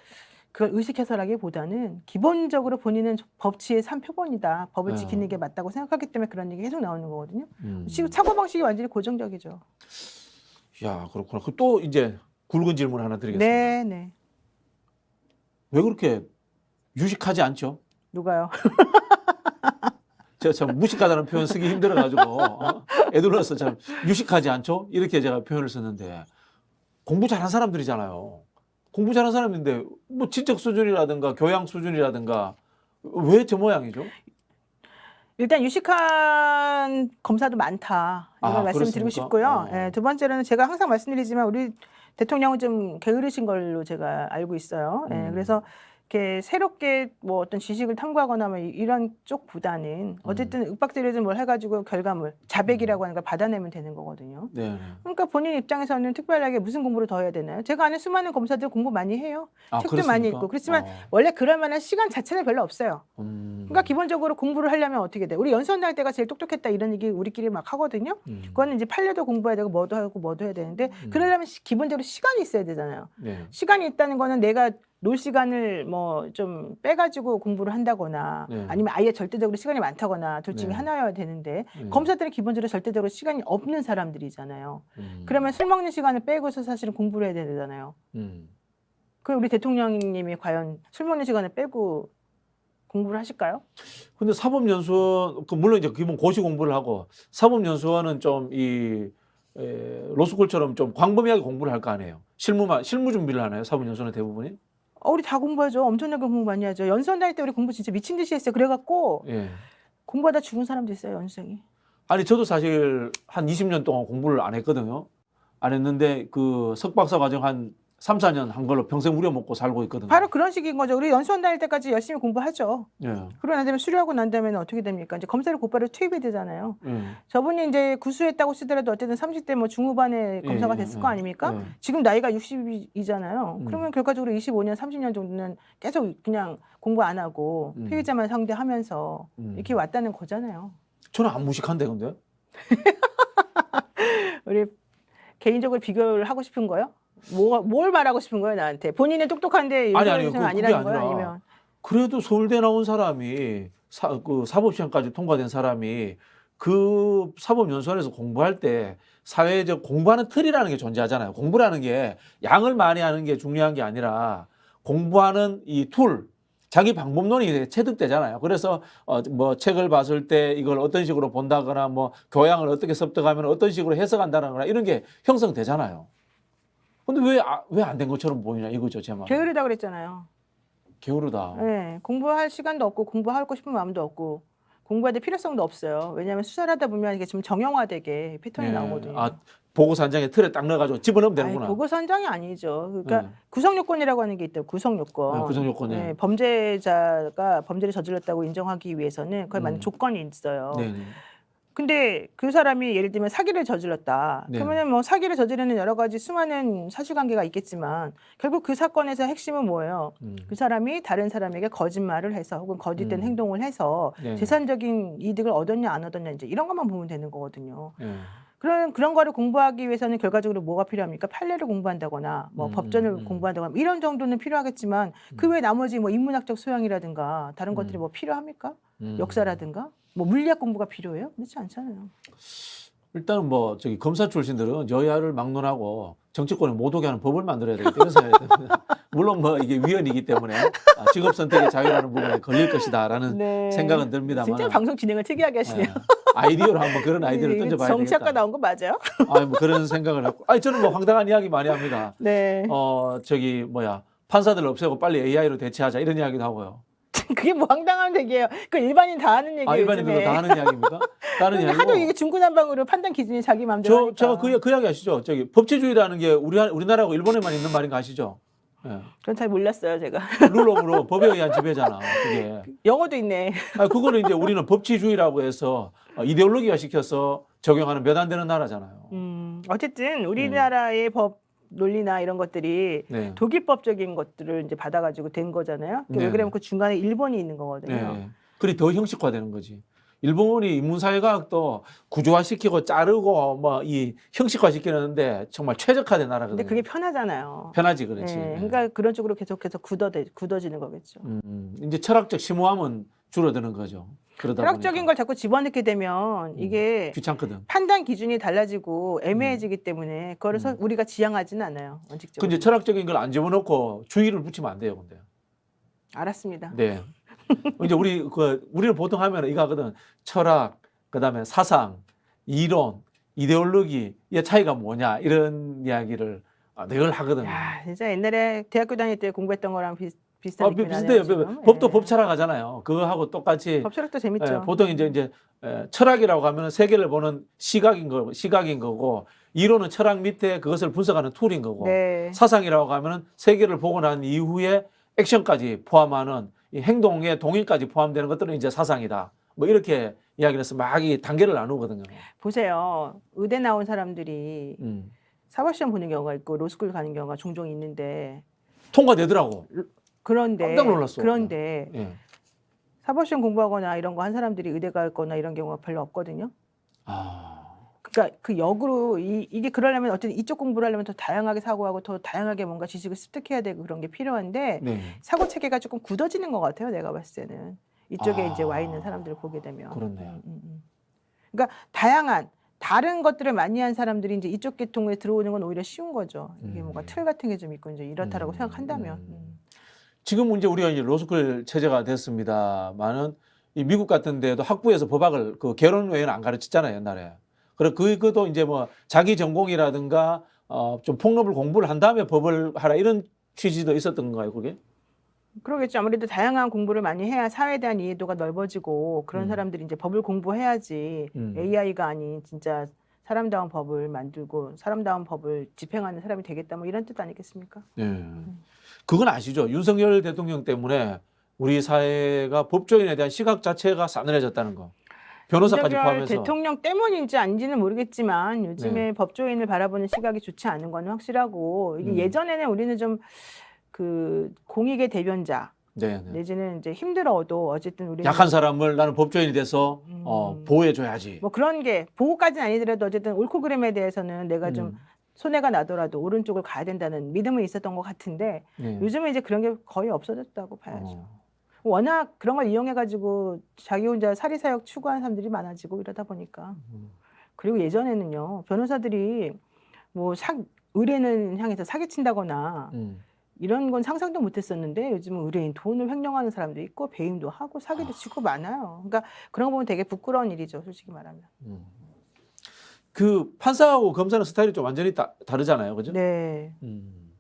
그걸 의식해서라기보다는 기본적으로 본인은 법치의 3표본이다. 법을 지키는 게 맞다고 생각하기 때문에 그런 얘기 계속 나오는 거거든요. 지금 사고방식이 완전히 고정적이죠. 야, 그렇구나. 또 이제 굵은 질문 하나 드리겠습니다. 네. 왜 그렇게 유식하지 않죠? 누가요? 제가 참 무식하다는 표현 쓰기 힘들어가지고 애들로서 참 유식하지 않죠? 이렇게 제가 표현을 썼는데, 공부 잘한 사람들이잖아요. 공부 잘한 사람인데 뭐 지적 수준이라든가 교양 수준이라든가 왜 저 모양이죠? 일단 유식한 검사도 많다. 이걸 말씀드리고 그렇습니까? 싶고요. 예, 두 번째로는 제가 항상 말씀드리지만 우리 대통령은 좀 게으르신 걸로 제가 알고 있어요. 예, 그래서 이렇게 새롭게 뭐 어떤 지식을 탐구하거나 뭐 이런 쪽보다는 어쨌든 윽박지르든 뭘 해가지고 결과물, 자백이라고 하는 걸 받아내면 되는 거거든요. 네. 그러니까 본인 입장에서는 특별하게 무슨 공부를 더 해야 되나요? 제가 아는 수많은 검사들 공부 많이 해요. 책도 그렇습니까? 많이 읽고. 그렇지만 원래 그럴 만한 시간 자체는 별로 없어요. 그러니까 기본적으로 공부를 하려면 어떻게 돼? 우리 연수원장 때가 제일 똑똑했다 이런 얘기 우리끼리 막 하거든요. 그거는 이제 판례도 공부해야 되고 뭐도 하고 뭐도 해야 되는데 그러려면 기본적으로 시간이 있어야 되잖아요. 네. 시간이 있다는 거는 내가 놀 시간을 뭐 좀 빼가지고 공부를 한다거나 아니면 아예 절대적으로 시간이 많다거나 둘 중에 하나여야 되는데 검사들은 기본적으로 절대적으로 시간이 없는 사람들이잖아요. 그러면 술 먹는 시간을 빼고서 사실은 공부를 해야 되잖아요. 그럼 우리 대통령님이 과연 술 먹는 시간을 빼고 공부를 하실까요? 근데 사법연수원, 물론 이제 기본 고시 공부를 하고, 사법연수원은 좀 이 로스쿨처럼 좀 광범위하게 공부를 할 거 아니에요. 실무 준비를 하나요? 사법연수원은 대부분이? 우리 다 공부하죠. 엄청나게 공부 많이 하죠. 연수원 다닐 때 우리 공부 진짜 미친 듯이 했어요. 그래갖고 공부하다 죽은 사람도 있어요, 연수생이. 아니, 저도 사실 한 20년 동안 공부를 안 했거든요. 안 했는데 그 석박사 과정 한 3, 4년 한 걸로 평생 우려먹고 살고 있거든요. 바로 그런 식인 거죠. 우리 연수원 다닐 때까지 열심히 공부하죠. 그러고 난 다음에 수료하고 난 다음에는 어떻게 됩니까? 이제 검사를 곧바로 투입이 되잖아요. 저분이 이제 구수했다고 치더라도 어쨌든 30대 뭐 중후반에 검사가 됐을 거 아닙니까? 지금 나이가 60이잖아요. 그러면 결과적으로 25년, 30년 정도는 계속 그냥 공부 안 하고 피해자만 상대하면서 이렇게 왔다는 거잖아요. 저는 안 무식한데, 근데? 우리 개인적으로 비교를 하고 싶은 거요? 뭘 말하고 싶은 거예요, 나한테? 본인은 똑똑한데 윤석열은 아니라는 거예요? 아니면 그래도 서울대 나온 사람이 그 사법시험까지 통과된 사람이 그 사법연수원에서 공부할 때 사회적 공부하는 틀이라는 게 존재하잖아요. 공부라는 게 양을 많이 하는 게 중요한 게 아니라 공부하는 이 툴, 자기 방법론이 체득되잖아요. 그래서 뭐 책을 봤을 때 이걸 어떤 식으로 본다거나 뭐 교양을 어떻게 습득하면 어떤 식으로 해석한다거나 이런 게 형성되잖아요. 근데 왜 안 된 것처럼 보이냐 이거죠, 제 말. 게으르다 그랬잖아요. 게으르다. 네, 공부할 시간도 없고 공부하고 싶은 마음도 없고 공부할 때 필요성도 없어요. 왜냐하면 수사를 하다 보면 이게 좀 정형화되게 패턴이 나오거든요. 보고서 한 장에 틀에 딱 넣어가지고 집어넣으면 되는구나. 보고서 한 장이 아니죠. 그러니까 구성요건이라고 하는 게 있대요. 구성요건. 구성요건에. 범죄자가 범죄를 저질렀다고 인정하기 위해서는 그걸 만든 조건이 있어요. 네네. 근데 그 사람이 예를 들면 사기를 저질렀다. 그러면 뭐 사기를 저지르는 여러 가지 수많은 사실관계가 있겠지만 결국 그 사건에서 핵심은 뭐예요? 그 사람이 다른 사람에게 거짓말을 해서 혹은 거짓된 행동을 해서 재산적인 이득을 얻었냐 안 얻었냐 이제 이런 것만 보면 되는 거거든요. 그런 거를 공부하기 위해서는 결과적으로 뭐가 필요합니까? 판례를 공부한다거나 뭐 법전을 공부한다거나 이런 정도는 필요하겠지만 그 외 나머지 뭐 인문학적 소양이라든가 다른 것들이 뭐 필요합니까? 역사라든가 뭐 물리학 공부가 필요해요? 그렇지 않잖아요. 일단은 뭐 저기 검사 출신들은 여야를 막론하고 정치권에 못 오게 하는 법을 만들어야 되겠다 이런 생각이 듭니다. 물론 뭐 이게 위헌이기 때문에 직업 선택의 자유라는 부분에 걸릴 것이다라는 네. 생각은 듭니다만. 진짜 방송 진행을 특이하게 하시네요. 아이디어로 한번 그런 아이디어를 던져봐야 정치학과 되겠다. 나온 거 맞아요? 뭐 그런 생각을 하고. 저는 뭐 황당한 이야기 많이 합니다. 네. 저기 뭐야 판사들 없애고 빨리 AI로 대체하자 이런 이야기도 하고요. 그게 뭐 황당한 얘기예요. 그 일반인 다 하는 얘기예요. 일반인들도 다 하는 이야기입니까? 다른 이야기고. 하도 이게 중구난방으로 판단 기준이 자기 마음대로 하니까. 제가 그 이야기 아시죠? 저기 법치주의라는 게 우리나라하고 일본에만 있는 말인 거 아시죠? 예. 그건 잘 몰랐어요, 제가. 룰업으로 법에 의한 지배잖아. 그게. 영어도 있네. 그거는 이제 우리는 법치주의라고 해서 이데올로기화 시켜서 적용하는 몇 안 되는 나라잖아요. 어쨌든 우리나라의 법 논리나 이런 것들이 네. 독일법적인 것들을 이제 받아가지고 된 거잖아요. 네. 왜 그러면 그 중간에 일본이 있는 거거든요. 네. 그리 더 형식화되는 거지. 일본이 인문사회과학도 구조화시키고 자르고 뭐 이 형식화시키는데 정말 최적화된 나라거든요. 근데 그게 편하잖아요. 편하지, 그렇지. 네. 그러니까 그런 쪽으로 계속해서 굳어지는 거겠죠. 이제 철학적 심오함은 줄어드는 거죠. 그러다 철학적인 보니까. 걸 자꾸 집어넣게 되면 이게 귀찮거든. 판단 기준이 달라지고 애매해지기 때문에 그거를 우리가 지향하지는 않아요. 원칙적으로. 근데 철학적인 걸 안 집어넣고 주의를 붙이면 안 돼요, 근데. 알았습니다. 네. 이제 우리는 보통 하면 이거 하거든. 철학, 그다음에 사상, 이론, 이데올로기의 차이가 뭐냐 이런 이야기를 늘 하거든요. 야, 진짜 옛날에 대학교 다닐 때 공부했던 거랑 비슷한 느낌이 비슷해요. 나네요. 지금. 법도 예. 법 철학하잖아요. 그거하고 똑같이 법철학도 재밌죠. 보통 이제 철학이라고 하면 세계를 보는 시각인 거고 이론은 철학 밑에 그것을 분석하는 툴인 거고 네. 사상이라고 하면은 세계를 보고 난 이후에 액션까지 포함하는 이 행동의 동일까지 포함되는 것들은 이제 사상이다. 뭐 이렇게 이야기를 해서 막 이 단계를 나누거든요. 보세요. 의대 나온 사람들이 음. 사법시험 보는 경우가 있고 로스쿨 가는 경우가 종종 있는데 통과되더라고. 그런데 깜짝 놀랐어. 그런데 예. 사법시험 공부하거나 이런 거 한 사람들이 의대 가거나 이런 경우가 별로 없거든요. 그러니까 그 역으로 이게 그러려면 어쨌든 이쪽 공부를 하려면 더 다양하게 사고하고 더 다양하게 뭔가 지식을 습득해야 되고 그런 게 필요한데 네. 사고 체계가 조금 굳어지는 것 같아요. 내가 봤을 때는 이쪽에 이제 와 있는 사람들을 보게 되면. 그렇네요. 그러니까 다른 것들을 많이 한 사람들이 이제 이쪽 계통에 들어오는 건 오히려 쉬운 거죠. 이게 뭔가 틀 같은 게 좀 있고 이제 이렇다라고 생각한다면. 지금 이제 우리가 이제 로스쿨 체제가 됐습니다만은 이 미국 같은 데도 학부에서 법학을 그 결혼 외에는 안 가르쳤잖아요, 옛날에. 그래 그것도 이제 뭐 자기 전공이라든가 좀 폭넓은 공부를 한 다음에 법을 하라 이런 취지도 있었던 건가요, 그게? 그러겠죠. 아무래도 다양한 공부를 많이 해야 사회에 대한 이해도가 넓어지고 그런 사람들이 이제 법을 공부해야지 AI가 아닌 진짜 사람다운 법을 만들고 사람다운 법을 집행하는 사람이 되겠다 뭐 이런 뜻 아니겠습니까? 네. 그건 아시죠? 윤석열 대통령 때문에 우리 사회가 법조인에 대한 시각 자체가 싸늘해졌다는 거. 변호사까지 윤석열 포함해서. 대통령 때문인지 아닌지는 모르겠지만 요즘에 법조인을 바라보는 시각이 좋지 않은 건 확실하고 이게 예전에는 우리는 좀 그 공익의 대변자 네. 내지는 이제 힘들어도 어쨌든 우리는 약한 사람을 나는 법조인이 돼서 보호해줘야지. 뭐 그런 게 보호까지는 아니더라도 어쨌든 옳고 그름에 대해서는 내가 좀 손해가 나더라도 오른쪽을 가야 된다는 믿음은 있었던 것 같은데 네. 요즘에 이제 그런 게 거의 없어졌다고 봐야죠. 워낙 그런 걸 이용해가지고 자기 혼자 사리사욕 추구하는 사람들이 많아지고 이러다 보니까. 그리고 예전에는요 변호사들이 뭐 의뢰는 향해서 사기친다거나 이런 건 상상도 못했었는데 요즘은 의뢰인 돈을 횡령하는 사람도 있고 배임도 하고 사기도 치고 많아요. 그러니까 그런 거 보면 되게 부끄러운 일이죠, 솔직히 말하면. 그 판사하고 검사는 스타일이 좀 완전히 다르잖아요, 그죠? 네,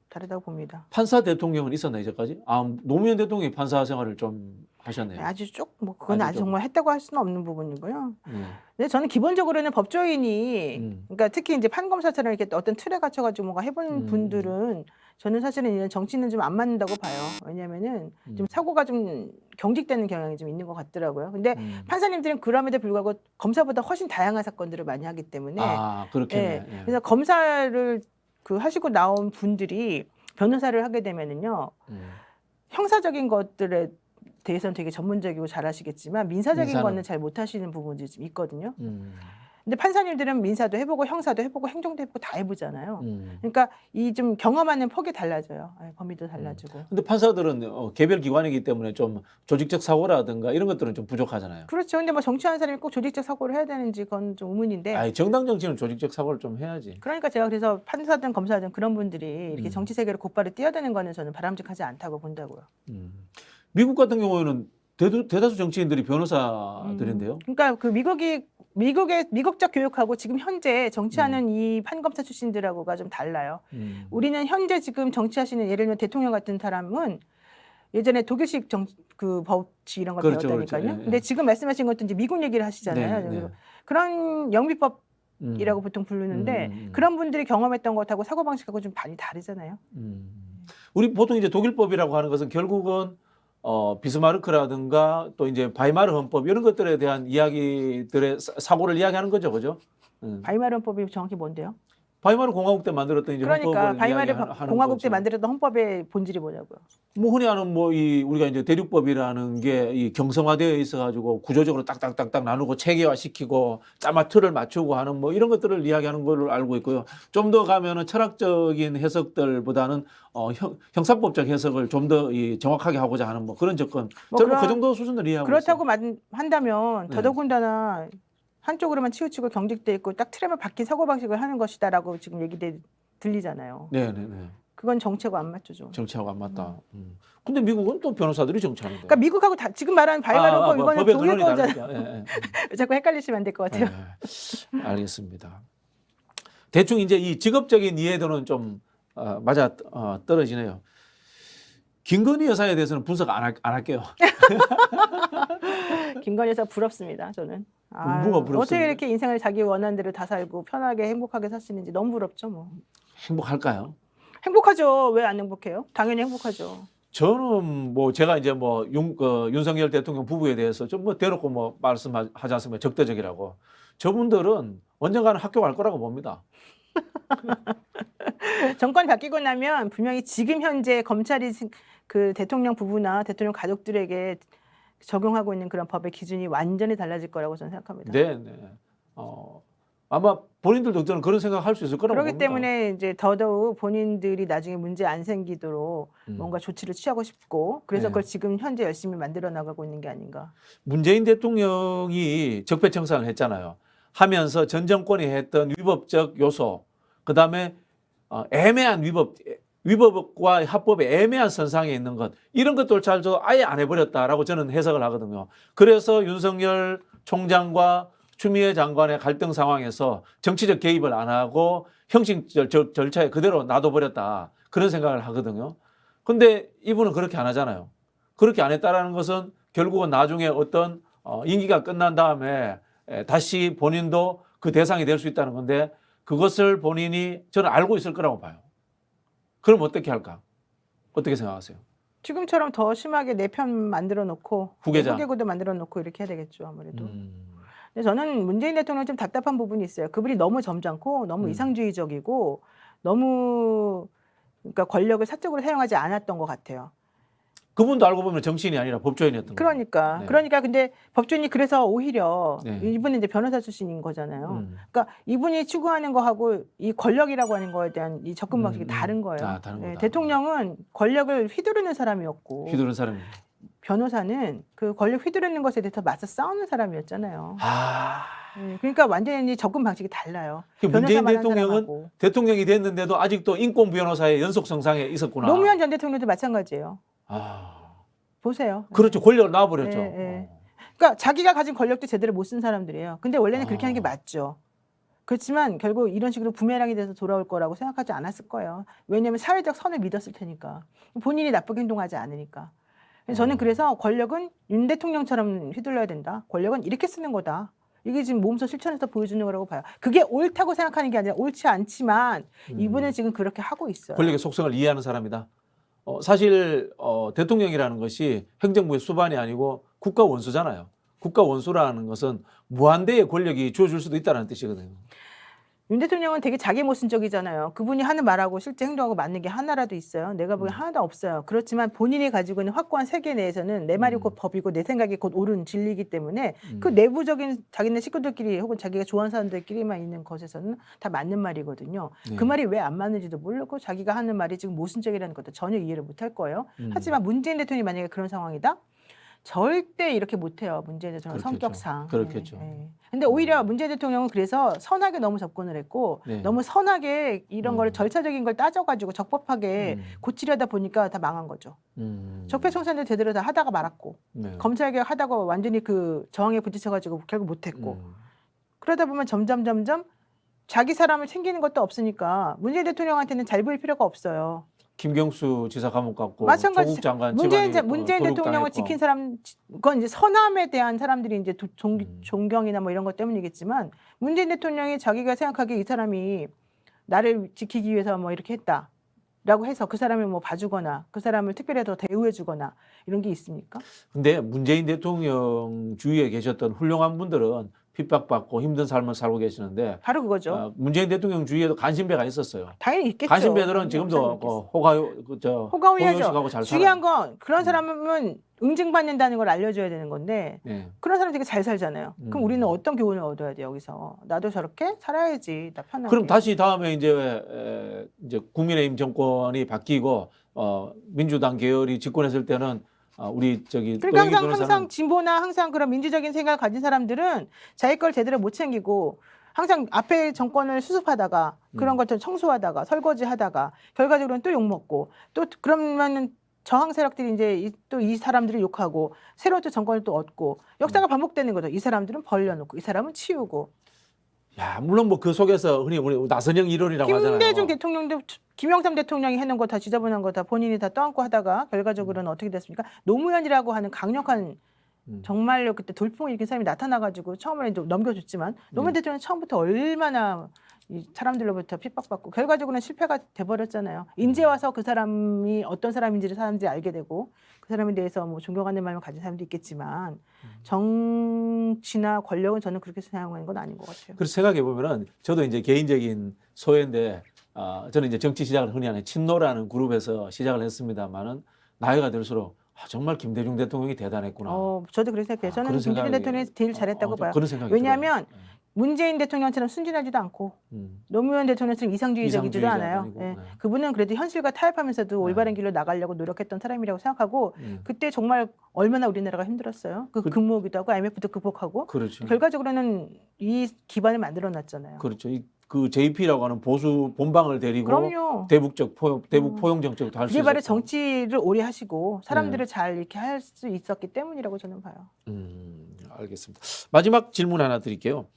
다르다고 봅니다. 판사 대통령은 있었나 이제까지? 노무현 대통령이 판사 생활을 좀 하셨네요. 아주 뭐 그건 아주 정말 했다고 할 수는 없는 부분이고요. 네. 근데 저는 기본적으로는 법조인이 그러니까 특히 이제 판검사처럼 이렇게 어떤 틀에 갇혀가지고 뭔가 해본 분들은 저는 사실은 이런 정치는 좀 안 맞는다고 봐요. 왜냐면은 좀 사고가 좀 경직되는 경향이 좀 있는 것 같더라고요. 근데 판사님들은 그럼에도 불구하고 검사보다 훨씬 다양한 사건들을 많이 하기 때문에 그렇겠네. 예. 그래서 검사를 하시고 나온 분들이 변호사를 하게 되면은요 형사적인 것들에 대해서는 되게 전문적이고 잘하시겠지만 민사적인 거는 잘 못하시는 부분이 좀 있거든요. 근데 판사님들은 민사도 해보고 형사도 해보고 행정도 해보고 다 해보잖아요. 음. 그러니까 이 좀 경험하는 폭이 달라져요. 범위도 달라지고. 근데 판사들은 개별 기관이기 때문에 좀 조직적 사고라든가 이런 것들은 좀 부족하잖아요. 그렇죠. 근데 뭐 정치하는 사람이 꼭 조직적 사고를 해야 되는지 그건 좀 의문인데. 아니, 정당 정치는 조직적 사고를 좀 해야지. 그러니까 제가 그래서 판사든 검사든 그런 분들이 이렇게 음. 정치 세계로 곧바로 뛰어드는 거는 저는 바람직하지 않다고 본다고요. 미국 같은 경우에는 대다수 정치인들이 변호사들인데요. 그러니까 그 미국적 교육하고 지금 현재 정치하는 이 판검사 출신들하고가 좀 달라요. 우리는 현재 지금 정치하시는 예를 들면 대통령 같은 사람은 예전에 독일식 그 법치 이런 걸 그렇죠, 배웠다니까요. 그렇죠. 예, 예. 근데 지금 말씀하신 것도 이제 미국 얘기를 하시잖아요. 네, 네. 그런 영미법이라고 보통 부르는데 그런 분들이 경험했던 것하고 사고방식하고 좀 많이 다르잖아요. 우리 보통 이제 독일법이라고 하는 것은 결국은 비스마르크라든가 또 이제 바이마르 헌법 이런 것들에 대한 이야기들의 사고를 이야기하는 거죠, 그죠? 바이마르 헌법이 정확히 뭔데요? 바이마르 공화국 때 만들었던 이제 그러니까 헌법을 바이마르 이야기하는 공화국 거죠. 때 만들었던 헌법의 본질이 뭐냐고요? 뭐 흔히 하는 뭐 이 우리가 이제 대륙법이라는 게 이 경성화되어 있어 가지고 구조적으로 딱딱딱딱 나누고 체계화시키고 짜마 틀을 맞추고 하는 뭐 이런 것들을 이야기하는 걸로 알고 있고요. 좀 더 가면은 철학적인 해석들보다는 형사법적 해석을 좀 더 정확하게 하고자 하는 뭐 그런 접근. 뭐 저는 그 정도 수준을 이해하고 그렇다고 있어요. 한다면 네. 더더군다나 한쪽으로만 치우치고 경직돼 있고 딱 틀에만 박힌 사고방식을 하는 것이다라고 지금 들리잖아요. 네, 네, 네. 그건 정치하고 안 맞죠, 좀. 정치하고 안 맞다. 근데 미국은 또 변호사들이 정치하는데. 그러니까 미국하고 지금 말하는 바이마르 헌법 이거는 법의 독일 근원이 거잖아요. 다르니까. 예, 예. 자꾸 헷갈리시면 안 될 것 같아요. 네, 알겠습니다. 대충 이제 이 직업적인 이해도는 좀 맞아 떨어지네요. 김건희 여사에 대해서는 분석 안 할게요. 김건희 여사 부럽습니다, 저는. 뭐가 부럽습니까? 어떻게 이렇게 인생을 자기 원하는 대로 다 살고 편하게 행복하게 사시는지 너무 부럽죠, 뭐. 행복할까요? 행복하죠. 왜 안 행복해요? 당연히 행복하죠. 저는 뭐 제가 이제 뭐 윤석열 대통령 부부에 대해서 좀 뭐 대놓고 뭐 말씀하지 않습니까? 적대적이라고. 저분들은 언젠가는 학교 갈 거라고 봅니다. 정권이 바뀌고 나면 분명히 지금 현재 검찰이 그 대통령 부부나 대통령 가족들에게 적용하고 있는 그런 법의 기준이 완전히 달라질 거라고 저는 생각합니다. 네, 네. 아마 본인들도 저는 그런 생각할 수 있을 거라고 그렇기 봅니다. 때문에 이제 더더욱 본인들이 나중에 문제 안 생기도록 뭔가 조치를 취하고 싶고 그래서 네. 그걸 지금 현재 열심히 만들어 나가고 있는 게 아닌가. 문재인 대통령이 적폐청산을 했잖아요. 하면서 전 정권이 했던 위법적 요소, 그다음에 애매한 위법과 합법의 애매한 선상에 있는 것, 이런 것들조차도 아예 안 해버렸다라고 저는 해석을 하거든요. 그래서 윤석열 총장과 추미애 장관의 갈등 상황에서 정치적 개입을 안 하고 형식 절차에 그대로 놔둬버렸다, 그런 생각을 하거든요. 근데 이분은 그렇게 안 하잖아요. 그렇게 안 했다라는 것은 결국은 나중에 어떤 임기가 끝난 다음에 다시 본인도 그 대상이 될 수 있다는 건데, 그것을 본인이 저는 알고 있을 거라고 봐요. 그럼 어떻게 할까? 어떻게 생각하세요? 지금처럼 더 심하게 내 편 만들어 놓고 후계자. 후계구도 만들어 놓고 이렇게 해야 되겠죠, 아무래도. 근데 저는 문재인 대통령 좀 답답한 부분이 있어요. 그분이 너무 점잖고 너무 이상주의적이고 너무 그러니까 권력을 사적으로 사용하지 않았던 것 같아요. 그분도 알고 보면 정치인이 아니라 법조인이었던 거예요. 그러니까 네. 그러니까 근데 법조인이 그래서 오히려 네. 이분은 이제 변호사 출신인 거잖아요. 그러니까 이분이 추구하는 거하고 이 권력이라고 하는 거에 대한 이 접근 방식이 다른 거예요. 다른 네, 거다. 대통령은 권력을 휘두르는 사람이었고 휘두른 사람이. 변호사는 그 권력 휘두르는 것에 대해서 맞서 싸우는 사람이었잖아요. 아. 그러니까 완전히 접근 방식이 달라요. 문재인 변호사만 한 대통령은 사람하고. 대통령이 됐는데도 아직도 인권 변호사의 연속성상에 있었구나. 노무현 전 대통령도 마찬가지예요. 보세요. 그렇죠. 권력을 놔버렸죠. 네, 네. 그러니까 자기가 가진 권력도 제대로 못 쓴 사람들이에요. 근데 원래는 그렇게 하는 게 맞죠. 그렇지만 결국 이런 식으로 부메랑이 돼서 돌아올 거라고 생각하지 않았을 거예요. 왜냐하면 사회적 선을 믿었을 테니까. 본인이 나쁘게 행동하지 않으니까. 저는 그래서 권력은 윤 대통령처럼 휘둘러야 된다. 권력은 이렇게 쓰는 거다. 이게 지금 몸소 실천해서 보여주는 거라고 봐요. 그게 옳다고 생각하는 게 아니라 옳지 않지만 이분은 지금 그렇게 하고 있어요. 권력의 속성을 이해하는 사람이다. 사실 대통령이라는 것이 행정부의 수반이 아니고 국가 원수잖아요. 국가 원수라는 것은 무한대의 권력이 주어질 수도 있다는 뜻이거든요. 윤 대통령은 되게 자기 모순적이잖아요. 그분이 하는 말하고 실제 행동하고 맞는 게 하나라도 있어요. 내가 보기엔 하나도 없어요. 그렇지만 본인이 가지고 있는 확고한 세계 내에서는 내 말이 곧 법이고 내 생각이 곧 옳은 진리이기 때문에 그 내부적인 자기네 식구들끼리 혹은 자기가 좋아하는 사람들끼리만 있는 것에서는 다 맞는 말이거든요. 네. 그 말이 왜 안 맞는지도 모르고 자기가 하는 말이 지금 모순적이라는 것도 전혀 이해를 못할 거예요. 하지만 문재인 대통령이 만약에 그런 상황이다? 절대 이렇게 못해요. 문재인 대통령 그렇겠죠. 성격상. 그렇겠죠. 근데 오히려 문재인 대통령은 그래서 선하게 너무 접근을 했고 네. 너무 선하게 이런 걸 절차적인 걸 따져가지고 적법하게 음. 고치려다 보니까 다 망한 거죠. 적폐청산도 제대로 다 하다가 말았고 네. 검찰개혁 하다가 완전히 그 저항에 부딪혀가지고 결국 못했고 그러다 보면 점점 자기 사람을 챙기는 것도 없으니까 문재인 대통령한테는 잘 보일 필요가 없어요. 김경수 지사 감옥 갔고 마찬가지. 조국 장관 문재인 집안이 대통령을 도둑당했고. 지킨 사람, 그건 이제 선함에 대한 사람들이 이제 존경이나 뭐 이런 것 때문이겠지만 문재인 대통령이 자기가 생각하기에 이 사람이 나를 지키기 위해서 뭐 이렇게 했다라고 해서 그 사람을 뭐 봐주거나 그 사람을 특별히 더 대우해주거나 이런 게 있습니까? 근데 문재인 대통령 주위에 계셨던 훌륭한 분들은 핍박받고 힘든 삶을 살고 계시는데 바로 그거죠. 문재인 대통령 주위에도 간신배가 있었어요. 당연히 있겠죠. 간신배들은 지금도 호가호위하죠. 호가호식하고 잘 중요한 살아요. 건 그런 사람은 응징받는다는 걸 알려줘야 되는 건데 네. 그런 사람 되게 잘 살잖아요. 그럼 우리는 어떤 교훈을 얻어야 돼 여기서? 나도 저렇게 살아야지. 나 편하게. 그럼 다시 다음에 이제 국민의힘 정권이 바뀌고 민주당 계열이 집권했을 때는 우리 그러니까 노영희 변호사는 항상 진보나 항상 그런 민주적인 생각을 가진 사람들은 자기 걸 제대로 못 챙기고 항상 앞에 정권을 수습하다가 그런 것들 청소하다가 설거지하다가 결과적으로는 또 욕먹고 또 그러면은 저항 세력들이 이제 또 이 사람들을 욕하고 새로운 또 정권을 또 얻고 역사가 반복되는 거죠. 이 사람들은 벌려놓고 이 사람은 치우고. 야 물론 뭐 그 속에서 흔히 우리 나선영 1호이라고 하잖아요. 김대중 대통령도 김영삼 대통령이 해놓은 거 다 지저분한 거 다 본인이 다 떠안고 하다가 결과적으로는 어떻게 됐습니까? 노무현이라고 하는 강력한 정말로 그때 돌풍을 일으킨 사람이 나타나가지고 처음에는 좀 넘겨줬지만 노무현 대통령 처음부터 얼마나 이 사람들로부터 핍박받고 결과적으로는 실패가 돼버렸잖아요. 인제 와서 그 사람이 어떤 사람인지를 사람들이 알게 되고 그 사람에 대해서 뭐 존경하는 마음을 가진 사람도 있겠지만 정치나 권력은 저는 그렇게 사용하는 건 아닌 것 같아요. 그래서 생각해 보면은 저도 이제 개인적인 소회인데 저는 이제 정치 시작을 흔히 하는 친노라는 그룹에서 시작을 했습니다만은 나이가 들수록 정말 김대중 대통령이 대단했구나. 저도 그렇게 생각해요. 저는 그런 김대중 생각이- 대통령이 제일 잘했다고 봐요. 그런 생각이 왜냐하면 들어요. 문재인 대통령처럼 순진하지도 않고 노무현 대통령처럼 이상주의적이지도 이상주의자도 않아요. 아니고, 예. 네. 그분은 그래도 현실과 타협하면서도 올바른 길로 나가려고 노력했던 사람이라고 생각하고 그때 정말 얼마나 우리나라가 힘들었어요. 근무하기도 하고 IMF도 극복하고 그렇죠. 결과적으로는 이 기반을 만들어놨잖아요. 그렇죠. 그 JP라고 하는 보수 본방을 데리고 그럼요. 대북 포용 정책도 할 수 그게 바로 있었고. 정치를 오래 하시고 사람들을 잘 이렇게 할 수 있었기 때문이라고 저는 봐요. 알겠습니다. 마지막 질문 하나 드릴게요.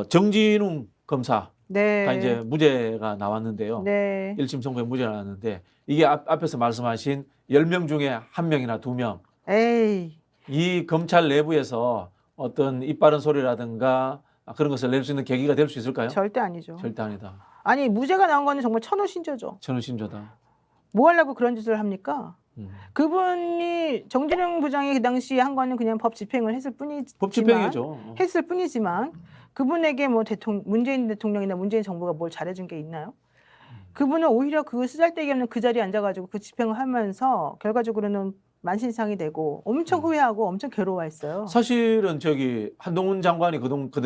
정진웅 검사가 네. 이제 무죄가 나왔는데요. 네. 1심 선고에 무죄가 나왔는데 이게 앞에서 말씀하신 10명 중에 1명이나 2명 에이. 이 검찰 내부에서 어떤 입바른 소리라든가 그런 것을 낼 수 있는 계기가 될 수 있을까요? 절대 아니죠. 절대 아니다. 아니 무죄가 나온 거는 정말 천우신조죠. 저는 신조다. 뭐 하려고 그런 짓을 합니까? 그분이 정진웅 부장이 그 당시에 한 거는 그냥 법 집행을 했을 뿐이지만 법 집행이죠. 했을 뿐이지만 그분에게 뭐 문재인 대통령이나 문재인 정부가 뭘 잘해준 게 있나요? 그분은 오히려 그 쓰잘데기 없는 그 자리에 앉아가지고 그 집행을 하면서 결과적으로는 만신상이 되고 엄청 후회하고 엄청 괴로워했어요. 사실은 한동훈 장관이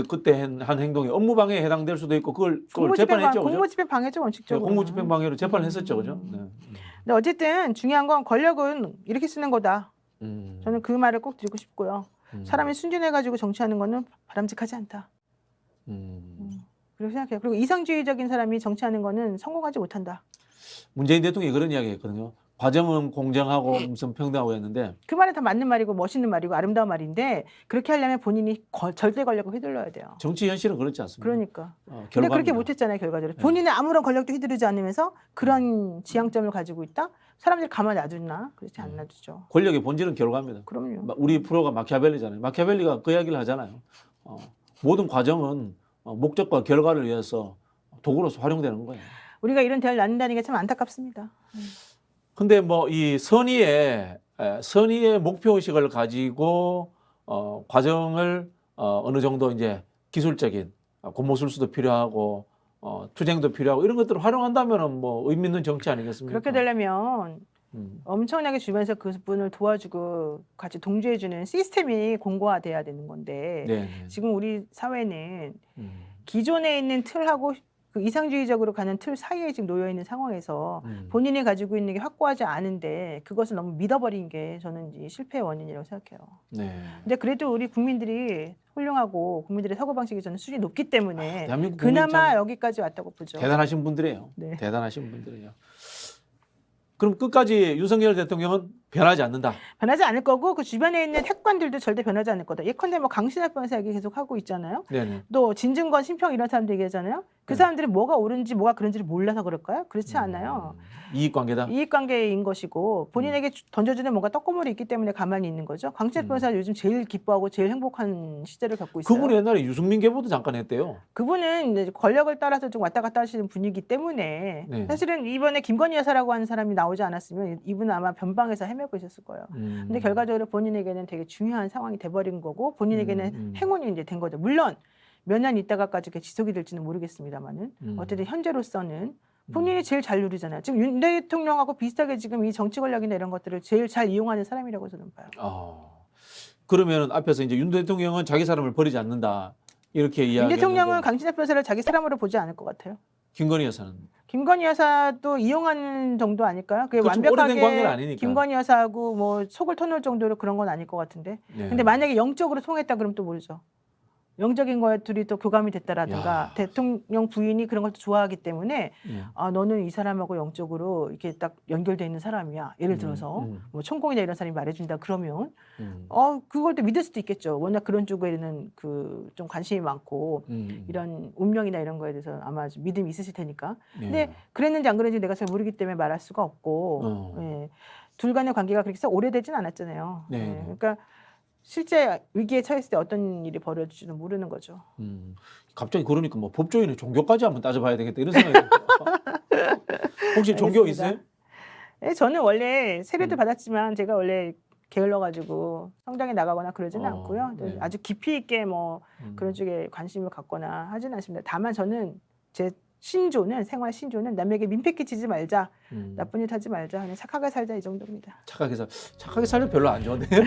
그때 한 행동이 업무방해에 해당될 수도 있고 그걸 재판했죠. 그죠? 공무집행 방해죠 원칙적으로. 공무집행 방해로 재판을 했었죠. 그죠? 네. 근데 어쨌든 중요한 건 권력은 이렇게 쓰는 거다. 저는 그 말을 꼭 드리고 싶고요. 사람이 순진해가지고 정치하는 거는 바람직하지 않다. 그렇게 생각해요. 그리고 이상주의적인 사람이 정치하는 거는 성공하지 못한다. 문재인 대통령이 그런 이야기 했거든요. 과정은 공정하고 무슨 평등하고 했는데 그 말은 다 맞는 말이고 멋있는 말이고 아름다운 말인데 그렇게 하려면 본인이 절대 권력을 휘둘러야 돼요. 정치 현실은 그렇지 않습니다. 그러니까. 근데 결과입니다. 그렇게 못했잖아요 결과적으로. 본인의 아무런 권력도 휘두르지 않으면서 그런 지향점을 가지고 있다? 사람들이 가만히 놔두나? 그렇지 안 놔두죠. 권력의 본질은 결과입니다. 그럼요. 우리 프로가 마키아벨리잖아요. 마키아벨리가 그 이야기를 하잖아요. 모든 과정은 목적과 결과를 위해서 도구로서 활용되는 거예요. 우리가 이런 대화를 나눈다는 게 참 안타깝습니다. 근데 뭐 이 선의의 목표의식을 가지고 과정을 어느 정도 이제 기술적인 공모술수도 필요하고 투쟁도 필요하고 이런 것들을 활용한다면은 뭐 의미 있는 정치 아니겠습니까? 그렇게 되려면 음. 엄청나게 주변에서 그분을 도와주고 같이 동조해주는 시스템이 공고화돼야 되는 건데 네. 지금 우리 사회는 음. 기존에 있는 틀하고 그 이상주의적으로 가는 틀 사이에 지금 놓여 있는 상황에서 본인이 가지고 있는 게 확고하지 않은데 그것을 너무 믿어버린 게 저는 이 실패의 원인이라고 생각해요. 네. 근데 그래도 우리 국민들이 훌륭하고 국민들의 사고 방식이 저는 수준이 높기 때문에 대한민국 국민 그나마 참 여기까지 왔다고 보죠. 대단하신 분들이에요. 네. 대단하신 분들이에요. 그럼 끝까지 윤석열 대통령은 변하지 않는다. 변하지 않을 거고 그 주변에 있는 핵관들도 절대 변하지 않을 거다. 예컨대 뭐 강신학 변호사 얘기 계속 하고 있잖아요. 네네. 또 진중권, 심평 이런 사람들 얘기하잖아요. 그 네. 사람들이 뭐가 옳은지 뭐가 그런지를 몰라서 그럴까요? 그렇지 않아요. 이익관계다. 이익관계인 것이고 본인에게 던져주는 뭔가 떡고물이 있기 때문에 가만히 있는 거죠. 강신학 변호사 요즘 제일 기뻐하고 제일 행복한 시절을 겪고 있어요. 그분이 옛날에 유승민 계보도 잠깐 했대요. 그분은 이제 권력을 따라서 좀 왔다 갔다 하시는 분이기 때문에 네. 사실은 이번에 김건희 여사라고 하는 사람이 나오지 않았으면 이분은 아마 변방에서 헤매고 있었을 거예요. 근데 결과적으로 본인에게는 되게 중요한 상황이 돼버린 거고 본인에게는 행운이 이제 된 거죠. 물론 몇 년 있다가까지 그게 지속이 될지는 모르겠습니다만은 어쨌든 현재로서는 본인이 제일 잘 누리잖아요. 지금 윤 대통령하고 비슷하게 지금 이 정치 권력이나 이런 것들을 제일 잘 이용하는 사람이라고 저는 봐요. 그러면 앞에서 이제 윤 대통령은 자기 사람을 버리지 않는다 이렇게 윤 이야기했는데 대통령은 강신학 변호사를 자기 사람으로 보지 않을 것 같아요. 김건희 여사는 김건희 여사도 이용하는 정도 아닐까요? 그게 그건 좀 오래된 관계는 완벽하게 아니니까. 김건희 여사하고 뭐 속을 터놓을 정도로 그런 건 아닐 것 같은데. 네. 근데 만약에 영적으로 통했다 그러면 또 모르죠. 영적인 거에 둘이 또 교감이 됐다라든가 야. 대통령 부인이 그런 걸 또 좋아하기 때문에 예. 아 너는 이 사람하고 영적으로 이렇게 딱 연결돼 있는 사람이야. 예를 들어서 뭐 천공이나 이런 사람이 말해준다 그러면 그걸 또 믿을 수도 있겠죠. 워낙 그런 쪽에는 그 좀 관심이 많고 이런 운명이나 이런 거에 대해서 아마 좀 믿음이 있으실 테니까. 근데 그랬는지 안 그랬는지 내가 잘 모르기 때문에 말할 수가 없고 예. 둘 간의 관계가 그렇게 썩 오래되진 않았잖아요. 네. 예. 그러니까 실제 위기에 처했을 때 어떤 일이 벌어질지는 모르는 거죠. 갑자기 그러니까 뭐 법조인의 종교까지 한번 따져봐야 되겠다 이런 생각이 들어요. 혹시 종교 알겠습니다. 있어요? 예, 저는 원래 세례도 음. 받았지만 제가 원래 게을러가지고 성당에 나가거나 그러지는 않고요. 네. 아주 깊이 있게 뭐 그런 쪽에 관심을 갖거나 하지는 않습니다. 다만 저는 제 신조는 생활 신조는 남에게 민폐 끼치지 말자, 나쁜 일 하지 말자, 그냥 착하게 살자 이 정도입니다. 착하게 살면 별로 안 좋은데요.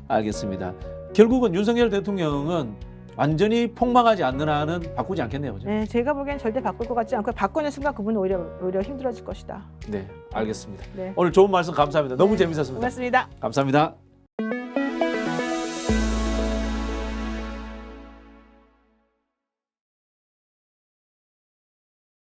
알겠습니다. 결국은 윤석열 대통령은 완전히 폭망하지 않는 한은 바꾸지 않겠네요. 그죠? 네, 제가 보기엔 절대 바꿀 것 같지 않고 바꾸는 순간 그분은 오히려 힘들어질 것이다. 네, 알겠습니다. 네, 오늘 좋은 말씀 감사합니다. 너무 네, 재밌었습니다. 고맙습니다. 감사합니다.